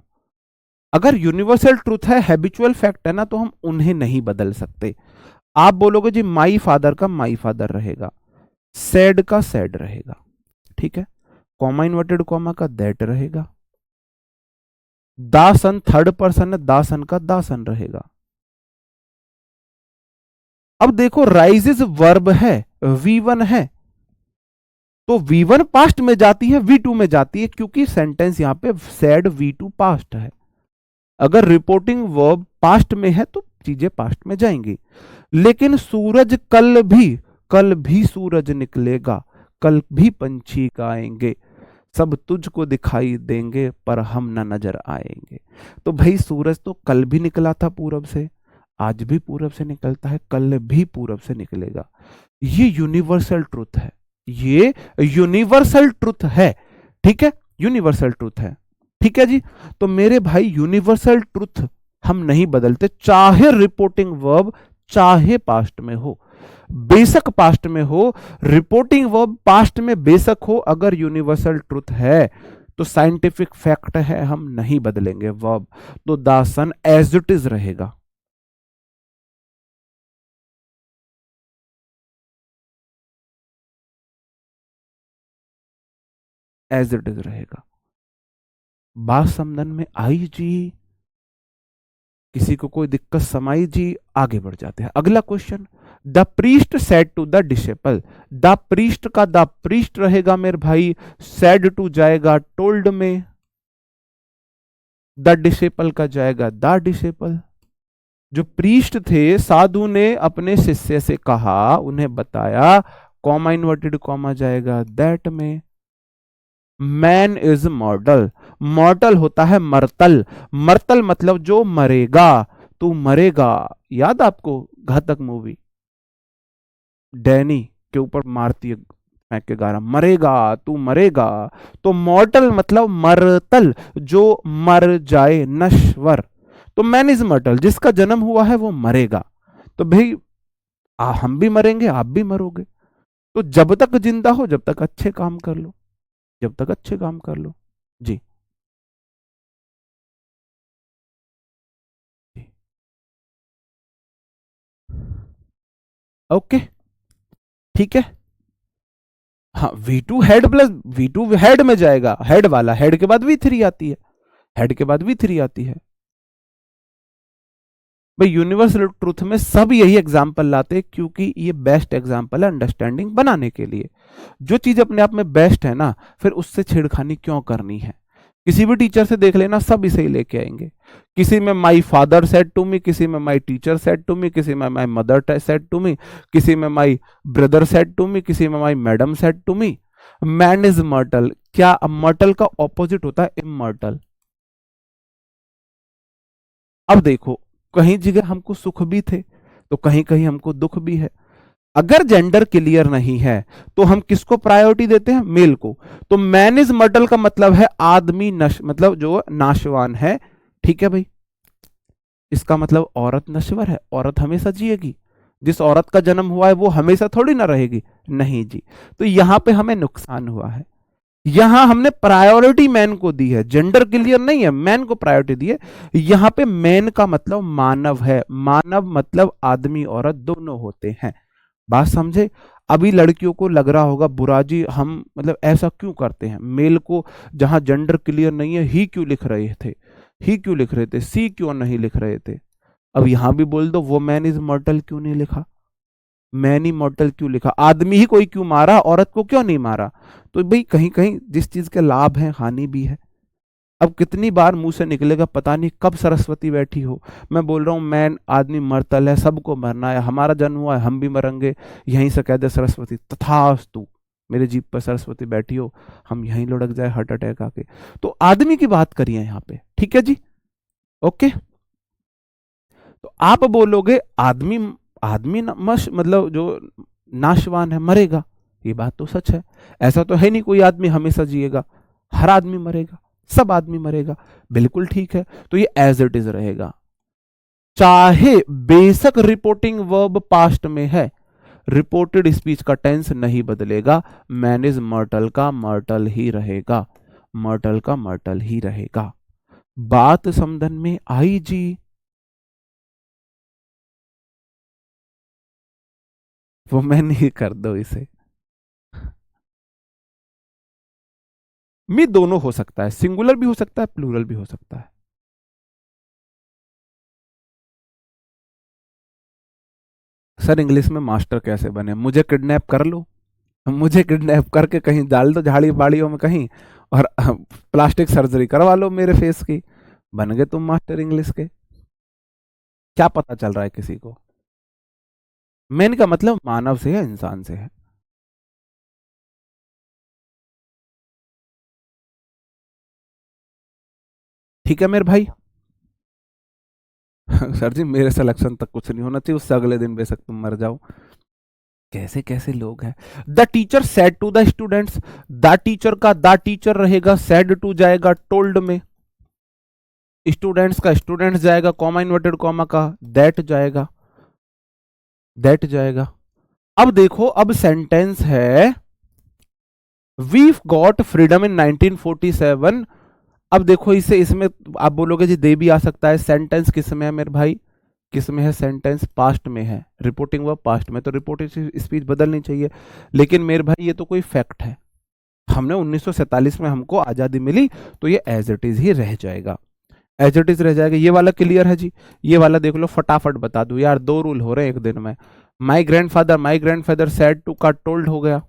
अगर यूनिवर्सल ट्रूथ है, हैबिचुअल फैक्ट है ना, तो हम उन्हें नहीं बदल सकते। आप बोलोगे जी माई फादर का माई फादर रहेगा, सैड का सैड रहेगा, ठीक है। कॉमा इन्वर्टेड कॉमा का दैट रहेगा, दा सन थर्ड पर्सन है, दा सन का दा सन रहेगा। अब देखो राइजेस वर्ब है, V1 है, तो V1 पास्ट में जाती है, V2 में जाती है, क्योंकि सेंटेंस यहां पे सैड V2 पास्ट है। अगर रिपोर्टिंग वर्ब पास्ट में है तो चीजें पास्ट में जाएंगी। लेकिन सूरज कल भी सूरज निकलेगा, कल भी पंछी गाएंगे, सब तुझको दिखाई देंगे पर हम ना नजर आएंगे। तो भाई सूरज तो कल भी निकला था पूरब से, आज भी पूरब से निकलता है, कल भी पूरब से निकलेगा। ये यूनिवर्सल ट्रुथ है, ये यूनिवर्सल ट्रुथ है, ठीक है, यूनिवर्सल ट्रुथ है, ठीक है जी। तो मेरे भाई यूनिवर्सल ट्रुथ हम नहीं बदलते, चाहे रिपोर्टिंग वर्ब चाहे पास्ट में हो, बेशक पास्ट में हो, रिपोर्टिंग वर्ब पास्ट में बेशक हो, अगर यूनिवर्सल ट्रुथ है तो साइंटिफिक फैक्ट है, हम नहीं बदलेंगे वर्ब, तो the son as it is रहेगा। एज इट इज रहेगा। बात समझन में आई जी? किसी को कोई दिक्कत समाई जी? आगे बढ़ जाते हैं, अगला question. The priest said to the disciple, the priest का द प्रीस्ट रहेगा मेरे भाई, सेड टू जाएगा टोल्ड में, द डिसेपल का जाएगा द डिसेपल। जो प्रीस्ट थे, साधु ने अपने शिष्य से कहा, उन्हें बताया, कॉमा इन्वर्टेड कॉमा जाएगा दैट में। मैन इज मॉर्टल, मॉर्टल होता है मरतल, मरतल मतलब जो मरेगा, तू मरेगा, याद आपको घातक मूवी, डैनी के ऊपर मारती है फेंक के गारा, मरेगा तू मरेगा। तो मॉर्टल मतलब मरतल, जो मर जाए, नश्वर। तो मैन इज मॉर्टल, जिसका जन्म हुआ है वो मरेगा। तो भाई हम भी मरेंगे, आप भी मरोगे, तो जब तक जिंदा हो जब तक अच्छे काम कर लो, जब तक अच्छे काम कर लो जी। ओके, ठीक है। हाँ V2 head plus V2 head में जाएगा, हेड वाला, हेड के बाद V3 आती है, हेड के बाद V3 आती है। भाई यूनिवर्सल ट्रूथ में सब यही एग्जाम्पल लाते हैं क्योंकि ये बेस्ट एग्जाम्पल है अंडरस्टैंडिंग बनाने के लिए। जो चीज अपने आप में बेस्ट है ना, फिर उससे छेड़खानी क्यों करनी है। किसी भी टीचर से देख लेना, सब इसे ही लेके आएंगे। किसी में my father said to me, किसी में my teacher said to me, किसी में my mother said to me, किसी में my brother said to me, किसी में my madam said to me. Man is mortal, क्या मर्टल का ऑपोजिट होता है इमर्टल। अब देखो, कहीं जगह हमको सुख भी थे तो कहीं कहीं हमको दुख भी है। अगर जेंडर क्लियर नहीं है तो हम किसको प्रायोरिटी देते हैं, मेल को। तो मैन इज मर्टल का मतलब है आदमी मतलब जो नाशवान है, ठीक है भाई। इसका मतलब औरत नश्वर है, औरत हमेशा जिएगी। जिस औरत का जन्म हुआ है वो हमेशा थोड़ी ना रहेगी, नहीं जी। तो यहां पे हमें नुकसान हुआ है। यहां हमने प्रायोरिटी मैन को दी है, जेंडर क्लियर नहीं है, मैन को प्रायोरिटी दी है। यहां पे मैन का मतलब मानव है, मानव मतलब आदमी औरत दोनों होते हैं। बात समझे। अभी लड़कियों को लग रहा होगा बुरा जी, हम मतलब ऐसा क्यों करते हैं, मेल को जहां जेंडर क्लियर नहीं है ही क्यों लिख रहे थे, ही क्यों लिख रहे थे, सी क्यों नहीं लिख रहे थे। अब यहां भी बोल दो वो मैन इज मॉर्टल क्यों नहीं लिखा, मैन ही मॉर्टल क्यों लिखा, आदमी ही कोई क्यों मारा, औरत को क्यों नहीं मारा। तो भाई कहीं कहीं जिस चीज के लाभ है हानि भी है। अब कितनी बार मुंह से निकलेगा, पता नहीं कब सरस्वती बैठी हो। मैं बोल रहा हूँ मैन आदमी मरतल है, सबको मरना है, हमारा जन्म हुआ है हम भी मरेंगे। यहीं से कह दे सरस्वती तथास्तु, मेरे जीप पर सरस्वती बैठी हो, हम यहीं लुढ़क जाए हार्ट अटैक आके। तो आदमी की बात करिए यहाँ पे, ठीक है जी, ओके। तो आप बोलोगे आदमी, आदमी मतलब जो नाशवान है मरेगा, ये बात तो सच है। ऐसा तो है नहीं कोई आदमी हमेशा जिएगा, हर आदमी मरेगा, सब आदमी मरेगा, बिल्कुल ठीक है। तो ये एज इट इज रहेगा, चाहे बेशक रिपोर्टिंग वर्ब पास्ट में है, रिपोर्टेड स्पीच का टेंस नहीं बदलेगा। मैन इज मर्टल का मर्टल ही रहेगा, मर्टल का मर्टल ही रहेगा। बात समझन में आई जी। वो मैं नहीं कर दो इसे। मी दोनों हो सकता है, सिंगुलर भी हो सकता है, प्लूरल भी हो सकता है। सर इंग्लिश में मास्टर कैसे बने, मुझे किडनैप कर लो, मुझे किडनैप करके कहीं डाल दो झाड़ी बाड़ियों में कहीं, और प्लास्टिक सर्जरी करवा लो मेरे फेस की, बन गए तुम मास्टर इंग्लिश के। क्या पता चल रहा है किसी को। मैन का मतलब मानव से है, इंसान से है। ठीक है मेरे भाई। सर जी मेरे सिलेक्शन तक कुछ नहीं होना चाहिए, उससे अगले दिन बेशक तुम मर जाओ। कैसे कैसे लोग हैं। The teacher said to the students, the teacher का द टीचर रहेगा, सेड टू जाएगा टोल्ड में, स्टूडेंट्स का स्टूडेंट्स जाएगा, कॉमा इन्वर्टेड कॉमा का दैट जाएगा, दैट जाएगा। अब देखो, अब सेंटेंस है वी गॉट फ्रीडम इन 1947। अब देखो इसे, इसमें आप बोलोगे जी दे भी आ सकता है। सेंटेंस किस में है मेरे भाई, किस में है, सेंटेंस पास्ट में है, रिपोर्टिंग वर्ब पास्ट में, तो रिपोर्टिंग स्पीच बदलनी चाहिए। लेकिन मेरे भाई ये तो कोई फैक्ट है, हमने 1947 में हमको आजादी मिली, तो ये एज इट इज ही रह जाएगा, एज इट इज रह जाएगा। ये वाला क्लियर है जी। ये वाला देख लो, फटाफट बता दो यार, 2 रूल हो रहे हैं एक दिन में। My grandfather said to का टोल्ड हो गया,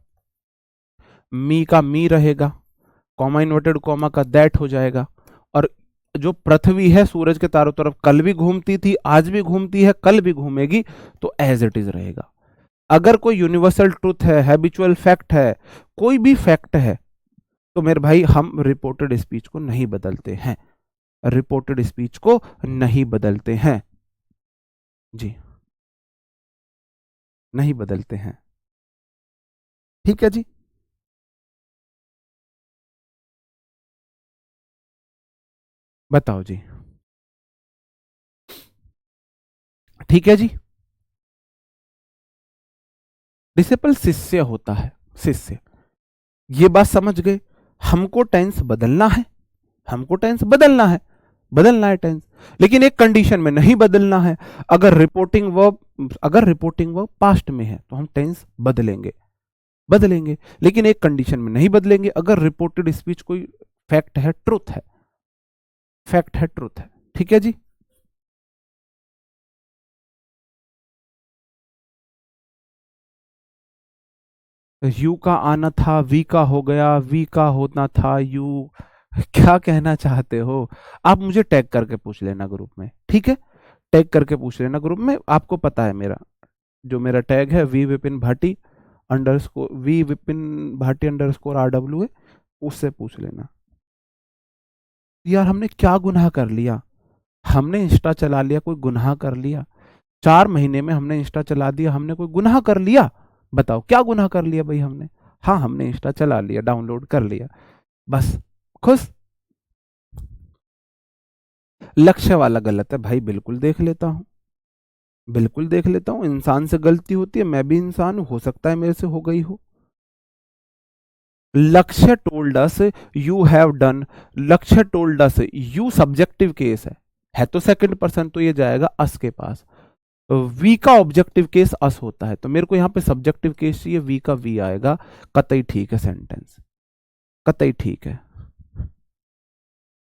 मी का मी रहेगा, कॉमा इन्वर्टेड कॉमा का दैट हो जाएगा। और जो पृथ्वी है सूरज के चारों तरफ कल भी घूमती थी, आज भी घूमती है, कल भी घूमेगी, तो एज इट इज रहेगा। अगर कोई यूनिवर्सल ट्रूथ है, हैबिचुअल फैक्ट है, कोई भी फैक्ट है, तो मेरे भाई हम रिपोर्टेड स्पीच को नहीं बदलते हैं, रिपोर्टेड स्पीच को नहीं बदलते हैं जी, नहीं बदलते हैं। ठीक है जी। बताओ जी। ठीक है जी। डिसिपल शिष्य होता है, शिष्य, ये बात समझ गए। हमको टेंस बदलना है, हमको टेंस बदलना है, बदलना है टेंस, लेकिन एक कंडीशन में नहीं बदलना है। अगर रिपोर्टिंग वर्ब पास्ट में है तो हम टेंस बदलेंगे, बदलेंगे, लेकिन एक कंडीशन में नहीं बदलेंगे, अगर रिपोर्टेड स्पीच कोई फैक्ट है, ट्रुथ है, फैक्ट है, ट्रुथ है। ठीक है जी। यू का आना था, वी का हो गया, वी का होना था यू। क्या कहना चाहते हो? आप मुझे टैग करके पूछ लेना ग्रुप में, ठीक है? टैग करके पूछ लेना ग्रुप में, आपको पता है मेरा जो मेरा टैग है V Vipin Bhati underscore, V Vipin Bhati underscore RW है, उससे पूछ लेना। यार हमने क्या गुनाह कर लिया? हमने इंस्टा चला लिया, कोई गुनाह कर लिया? 4 महीने में हमने इंस्टा चला दिया, हमने कोई गुनाह कर लिया? बताओ क्या गुनाह कर लिया भाई हमने? हाँ हमने इंस्टा चला लिया, डाउनलोड कर लिया, बस खुश। लक्ष्य वाला गलत है भाई, बिल्कुल देख लेता हूं, बिल्कुल देख लेता हूं, इंसान से गलती होती है, मैं भी इंसान हूं, हो सकता है मेरे से हो गई हो। Lakshya told us you have done, Lakshya told us you subjective case है तो सेकंड पर्सन, तो ये जाएगा अस के पास। वी का ऑब्जेक्टिव केस अस होता है, तो मेरे को यहां पे सब्जेक्टिव केस चाहिए, वी का वी आएगा। कतई ठीक है सेंटेंस, कतई ठीक है।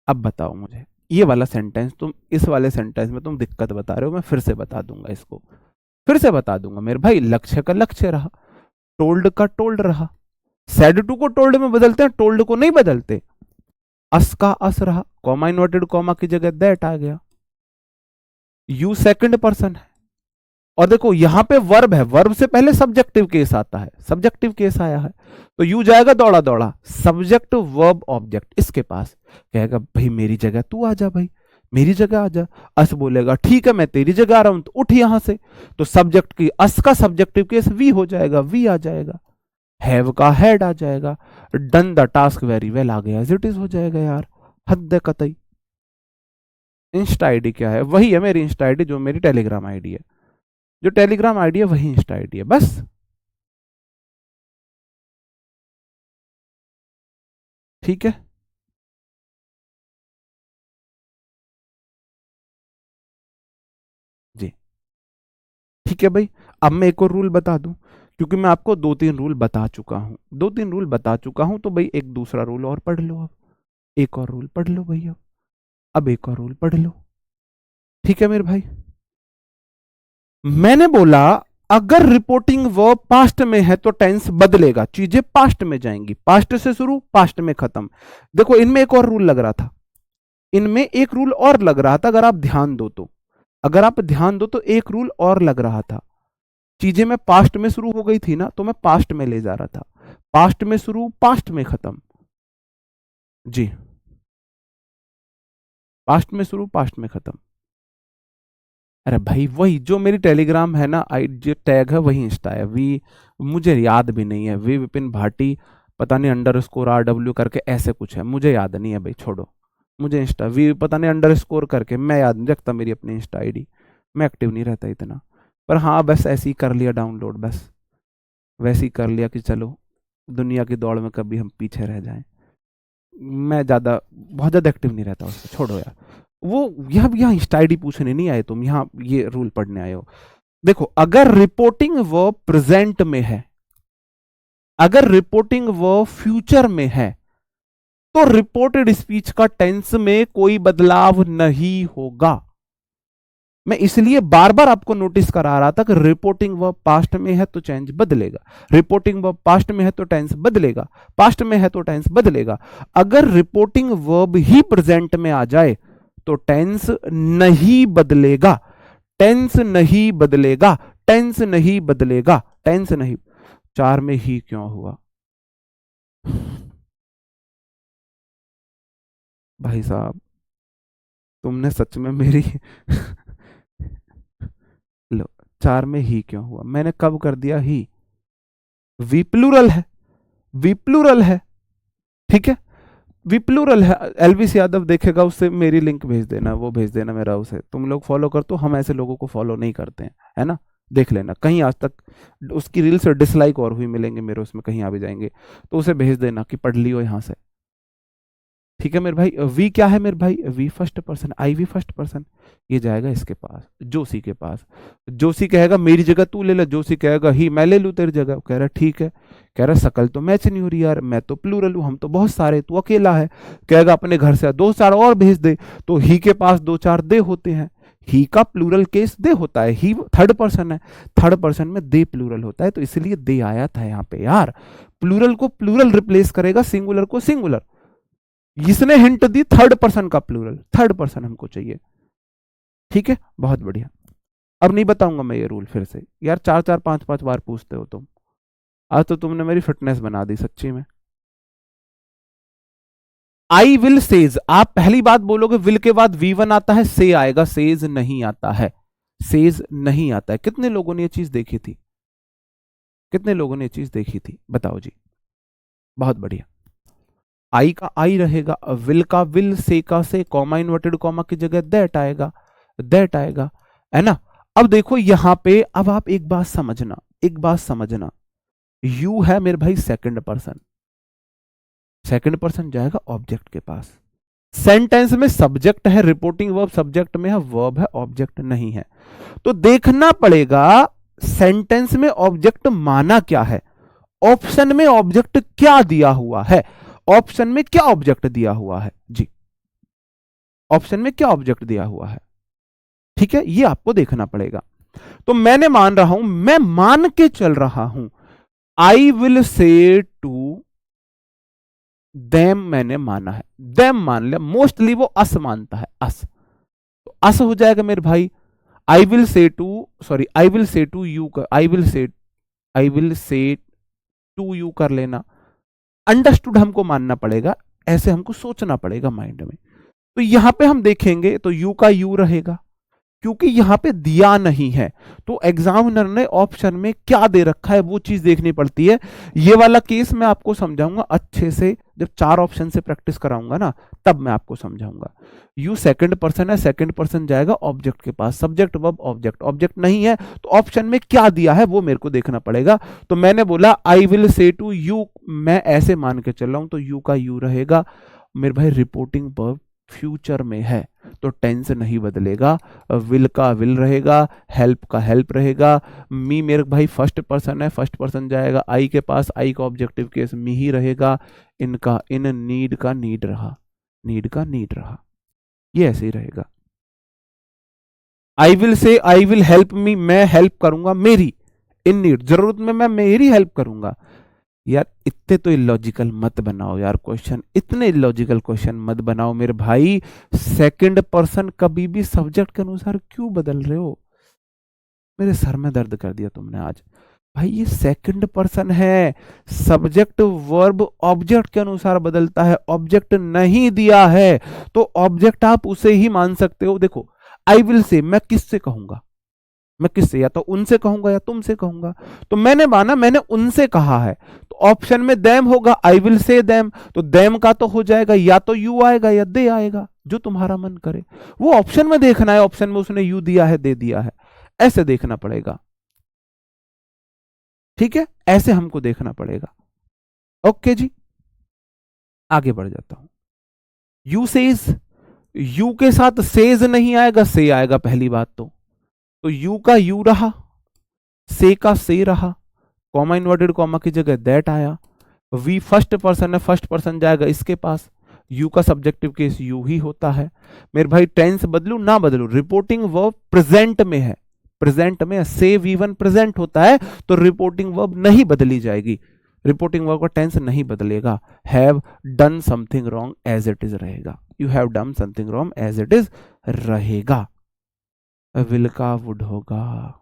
अब बताओ मुझे ये वाला सेंटेंस, तुम इस वाले सेंटेंस में तुम दिक्कत बता रहे हो, मैं फिर से बता दूंगा इसको, फिर से बता दूंगा मेरे भाई। लक्ष्य का लक्ष्य रहा, टोल्ड का टोल्ड रहा, सेड टू को टोल्ड में बदलते हैं, टोल्ड को नहीं बदलते। अस का अस रहा, कॉमा इन्वर्टेड कॉमा की जगह दैट आ गया। यू सेकंड पर्सन है, और देखो यहां पे वर्ब है, वर्ब से पहले सब्जेक्टिव केस आता है, सब्जेक्टिव केस आया है, तो यू जाएगा दौड़ा दौड़ा, सब्जेक्ट वर्ब ऑब्जेक्ट इसके पास। कहेगा भाई मेरी जगह तू आ जा, भाई मेरी जगह आ जा। अस बोलेगा ठीक है मैं तेरी जगह आ रहा हूं, तो उठ यहां से, तो सब्जेक्ट की अस का सब्जेक्टिव केस वी हो जाएगा, वी आ जाएगा। हैव का हैड आ जाएगा, done the task very well आ गया, एज इट इज हो जाएगा यार, हद कतई। इंस्टा आईडी क्या है? वही है मेरी इंस्टा आईडी जो मेरी टेलीग्राम आईडी है, जो टेलीग्राम आईडी है वही इंस्टा आईडी है, बस। ठीक है, जी ठीक है भाई। अब मैं एक और रूल बता दूं, क्योंकि मैं आपको 2-3 रूल बता चुका हूं, 2-3 रूल बता चुका हूं, तो भाई एक दूसरा रूल और पढ़ लो, अब एक और रूल पढ़ लो भाई, अब एक और रूल पढ़ लो, ठीक है मेरे भाई। मैंने बोला अगर रिपोर्टिंग वर्ब पास्ट में है तो टेंस बदलेगा, चीजें पास्ट में जाएंगी, पास्ट से शुरू पास्ट में खत्म। देखो इनमें एक और रूल लग रहा था, इनमें एक रूल और लग रहा था, अगर आप ध्यान दो तो, अगर आप ध्यान दो तो एक रूल और लग रहा था। चीजें मैं पास्ट में शुरू हो गई थी ना, तो मैं पास्ट में ले जा रहा था, पास्ट में शुरू पास्ट में खत्म। जी, पास्ट में शुरू पास्ट में खत्म। अरे भाई वही जो मेरी टेलीग्राम है ना, आई जो टैग है वही इंस्टा है, वी मुझे याद भी नहीं है, वी विपिन भाटी पता नहीं अंडरस्कोर RW करके ऐसे कुछ है, मुझे याद नहीं है भाई, छोड़ो। मुझे इंस्टा वी पता नहीं अंडरस्कोर करके, मैं याद नहीं रखता मेरी अपनी इंस्टा आईडी, मैं एक्टिव नहीं रहता इतना। पर हाँ बस ऐसे ही कर लिया डाउनलोड, बस वैसे ही कर लिया कि चलो दुनिया की दौड़ में कभी हम पीछे रह जाएं। मैं ज़्यादा बहुत ज़्यादा एक्टिव नहीं रहता उसमें, छोड़ो यार। वो यहाँ इंस्टा आईडी पूछने नहीं आए तुम, यहाँ ये रूल पढ़ने आए हो। देखो अगर रिपोर्टिंग वर्ब प्रेजेंट में है, अगर रिपोर्टिंग वर्ब फ्यूचर में है, तो रिपोर्टेड स्पीच का टेंस में कोई बदलाव नहीं होगा। मैं इसलिए बार बार आपको नोटिस करा रहा था कि रिपोर्टिंग वर्ब पास्ट में है तो टेंस बदलेगा, रिपोर्टिंग वर्ब पास्ट में है तो टेंस बदलेगा, पास्ट में है तो टेंस बदलेगा। अगर रिपोर्टिंग वर्ब ही प्रेजेंट में आ जाए तो टेंस नहीं बदलेगा, टेंस नहीं बदलेगा, टेंस नहीं बदलेगा, टेंस नहीं। 4 में ही क्यों हुआ भाई साहब? तुमने सच में मेरी लो, 4 में ही क्यों हुआ? मैंने कब कर दिया ही? वी प्लूरल है, वी प्लूरल है, ठीक है, वी प्लूरल है। एलविस यादव देखेगा, उससे मेरी लिंक भेज देना, वो भेज देना मेरा, उसे तुम लोग फॉलो कर, तो हम ऐसे लोगों को फॉलो नहीं करते हैं, है ना? देख लेना, कहीं आज तक उसकी रील से डिसलाइक और हुई मिलेंगे मेरे, उसमें कहीं आ भी जाएंगे, तो उसे भेज देना कि पढ़ लियो यहाँ से, ठीक है मेरे भाई। वी क्या है मेरे भाई? We first person, I we first person, ये जाएगा इसके पास, जोशी के पास। जोशी कहेगा मेरी जगह तू ले ले, जोशी कहेगा ही मैं ले लूं तेरी जगह, कह रहा ठीक है, कह रहा शकल तो मैच नहीं हो रही यार, मैं तो प्लूरल हूं, हम तो बहुत सारे, तू अकेला है। कहेगा अपने घर से 2-4 और भेज दे, तो ही के पास 2-4 दे होते हैं, ही का प्लूरल केस दे होता है, ही थर्ड पर्सन है, थर्ड पर्सन में दे प्लूरल होता है, तो इसलिए दे आया था यहां पे यार। प्लूरल को प्लूरल रिप्लेस करेगा, सिंगुलर को सिंगुलर। इसने हिंट दी थर्ड पर्सन का प्लूरल, थर्ड पर्सन हमको चाहिए। ठीक है, बहुत बढ़िया। अब नहीं बताऊंगा मैं ये रूल फिर से यार, 4-4 5-5 बार पूछते हो तुम। आज तो तुमने मेरी फिटनेस बना दी सच्ची में। आई विल सेज, आप पहली बात बोलोगे विल के बाद V1 आता है, से आएगा, सेज नहीं आता है, सेज नहीं आता है। कितने लोगों ने ये चीज देखी थी, कितने लोगों ने ये चीज देखी थी, बताओ जी। बहुत बढ़िया। आई का आई रहेगा, विल का विल, से का से, कॉमा इन्वर्टेड कॉमा की जगह दैट आएगा, दैट आएगा, है ना। अब देखो यहां पे, अब आप एक बात समझना, एक बात समझना, यू है मेरे भाई सेकंड पर्सन, सेकंड पर्सन जाएगा ऑब्जेक्ट के पास। सेंटेंस में सब्जेक्ट है, रिपोर्टिंग वर्ब सब्जेक्ट में है, वर्ब है, ऑब्जेक्ट नहीं है। तो देखना पड़ेगा सेंटेंस में ऑब्जेक्ट माना क्या है, ऑप्शन में ऑब्जेक्ट क्या दिया हुआ है, ऑप्शन में क्या ऑब्जेक्ट दिया हुआ है जी, ऑप्शन में क्या ऑब्जेक्ट दिया हुआ है। ठीक है, ये आपको देखना पड़ेगा। तो मैंने मान रहा हूं, मैं मान के चल रहा हूं, I will say to them, मैंने माना है, देम मान लिया, मोस्टली वो अस मानता है, अस, तो अस हो जाएगा मेरे भाई। I will say to, sorry I will say to you, I will say to you कर लेना, अंडरस्टूड हमको मानना पड़ेगा, ऐसे हमको सोचना पड़ेगा माइंड में। तो यहां पे हम देखेंगे तो यू का यू रहेगा, क्योंकि यहां पे दिया नहीं है, तो एग्जामिनर ने ऑप्शन में क्या दे रखा है वो चीज देखनी पड़ती है। ये वाला केस मैं आपको समझाऊंगा अच्छे से, जब 4 ऑप्शन से प्रैक्टिस कराऊंगा ना, तब मैं आपको समझाऊंगा। यू सेकंड पर्सन है, सेकंड पर्सन जाएगा ऑब्जेक्ट के पास, सब्जेक्ट वर्ब ऑब्जेक्ट, ऑब्जेक्ट नहीं है तो ऑप्शन में क्या दिया है वो मेरे को देखना पड़ेगा। तो मैंने बोला I will say to you, मैं ऐसे मान के चल रहा हूं, तो यू का यू रहेगा मेरे भाई, रिपोर्टिंग वर्ब फ्यूचर में है तो टेंस नहीं बदलेगा, विल का विल रहेगा, हेल्प का हेल्प रहेगा, मी मेरे भाई फर्स्ट पर्सन है, फर्स्ट पर्सन जाएगा आई के पास, आई का ऑब्जेक्टिव केस मी ही रहेगा, इनका इन, नीड का नीड रहा, नीड का नीड रहा, ये ऐसे ही रहेगा। आई विल से आई विल हेल्प मी, मैं हेल्प करूंगा मेरी, इन नीड, जरूरत में मैं मेरी हेल्प करूंगा। यार इतने तो इलॉजिकल मत बनाओ यार क्वेश्चन, इतने इलॉजिकल क्वेश्चन मत बनाओ मेरे भाई। सेकंड पर्सन कभी भी सब्जेक्ट के अनुसार क्यों बदल रहे हो, मेरे सर में दर्द कर दिया तुमने आज। भाई ये सेकंड पर्सन है, सब्जेक्ट वर्ब ऑब्जेक्ट के अनुसार बदलता है, ऑब्जेक्ट नहीं दिया है तो ऑब्जेक्ट आप उसे ही मान सकते हो। देखो आई विल से मैं किससे कहूंगा, मैं किससे, या तो उनसे कहूंगा या तुमसे कहूंगा, तो मैंने माना मैंने उनसे कहा है, तो ऑप्शन में देम होगा, आई विल से देम, तो देम का तो हो जाएगा या तो यू आएगा या दे आएगा, जो तुम्हारा मन करे। वो ऑप्शन में देखना है, ऑप्शन में उसने यू दिया है दे दिया है, ऐसे देखना पड़ेगा। ठीक है, ऐसे हमको देखना पड़ेगा। ओके जी, आगे बढ़ जाता हूं। यू सेज, यू के साथ सेज नहीं आएगा, से आएगा पहली बात तो यू का यू रहा, से का से रहा, कॉमा इन्वर्टेड कॉमा की जगह दैट आया, वी फर्स्ट पर्सन है, फर्स्ट पर्सन जाएगा इसके पास, यू का सब्जेक्टिव केस यू ही होता है। मेरे भाई टेंस बदलू ना बदलू, रिपोर्टिंग वर्ब प्रेजेंट में है, प्रेजेंट में से V1 प्रेजेंट होता है तो रिपोर्टिंग वर्ब नहीं बदली जाएगी, रिपोर्टिंग वर्ब का टेंस नहीं बदलेगा, have done something wrong as it is रहेगा, you have done something wrong as it is रहेगा, विल का वुड होगा।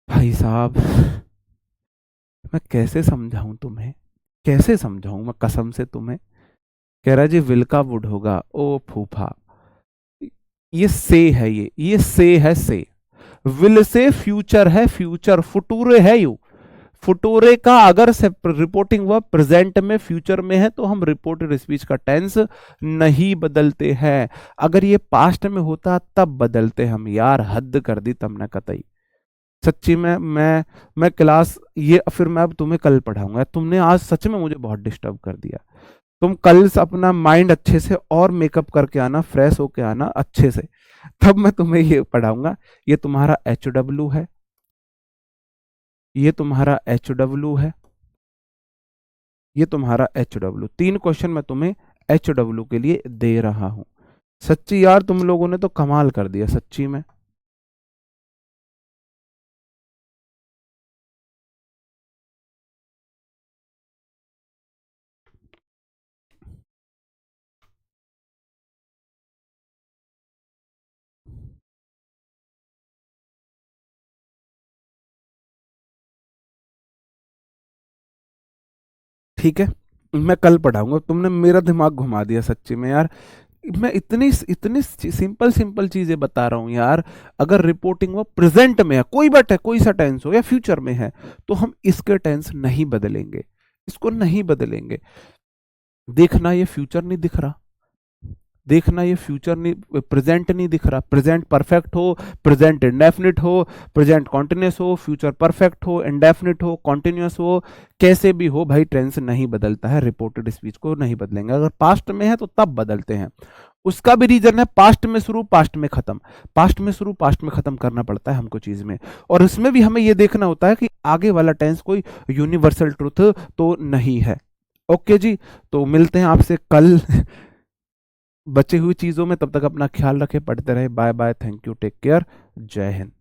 भाई साहब मैं कैसे समझाऊं तुम्हें, कैसे समझाऊं मैं कसम से तुम्हें। कह रहा जी विल का वुड होगा, ओ फूफा ये से है, ये से है, से विल से फ्यूचर है, फ्यूचर फुटूरे है यू, फुटूरे का अगर से रिपोर्टिंग वर्ब प्रेजेंट में फ्यूचर में है तो हम रिपोर्टेड स्पीच का टेंस नहीं बदलते हैं, अगर ये पास्ट में होता तब बदलते हम। यार हद कर दी तुमने कतई, सच्ची में मैं क्लास ये फिर मैं अब तुम्हें कल पढ़ाऊंगा, तुमने आज सच में मुझे बहुत डिस्टर्ब कर दिया। तुम कल से अपना माइंड अच्छे से और मेकअप करके आना, फ्रेश होके आना अच्छे से, तब मैं तुम्हें ये पढ़ाऊंगा। ये तुम्हारा HW है, ये तुम्हारा HW है, ये तुम्हारा HW। 3 क्वेश्चन मैं तुम्हें HW के लिए दे रहा हूं। सच्ची यार तुम लोगों ने तो कमाल कर दिया सच्ची में। ठीक है, मैं कल पढ़ाऊंगा। तुमने मेरा दिमाग घुमा दिया सच्ची में यार। मैं इतनी इतनी सिंपल सिंपल चीजें बता रहा हूं यार। अगर रिपोर्टिंग वो प्रेजेंट में है, कोई बट है, कोई सा टेंस हो या फ्यूचर में है, तो हम इसके टेंस नहीं बदलेंगे, इसको नहीं बदलेंगे। देखना ये फ्यूचर नहीं दिख रहा, देखना ये फ्यूचर नहीं, प्रेजेंट नहीं दिख रहा। प्रेजेंट परफेक्ट हो, प्रेजेंट इंडेफिनिट हो, प्रेजेंट कॉन्टिन्यूस हो, फ्यूचर परफेक्ट हो, इंडेफिनिट हो, कॉन्टिन्यूस हो, कैसे भी हो भाई टेंस नहीं बदलता है। रिपोर्टेड स्पीच को नहीं बदलेंगे। अगर पास्ट में है तो तब बदलते हैं। उसका भी रीजन है, पास्ट में शुरू पास्ट में खत्म, पास्ट में शुरू पास्ट में खत्म करना पड़ता है हमको चीज में। और इसमें भी हमें यह देखना होता है कि आगे वाला टेंस कोई यूनिवर्सल ट्रुथ तो नहीं है। ओके जी, तो मिलते हैं आपसे कल बची हुई चीजों में। तब तक अपना ख्याल रखें, पढ़ते रहे। Bye bye, thank you, take care, Jai Hind.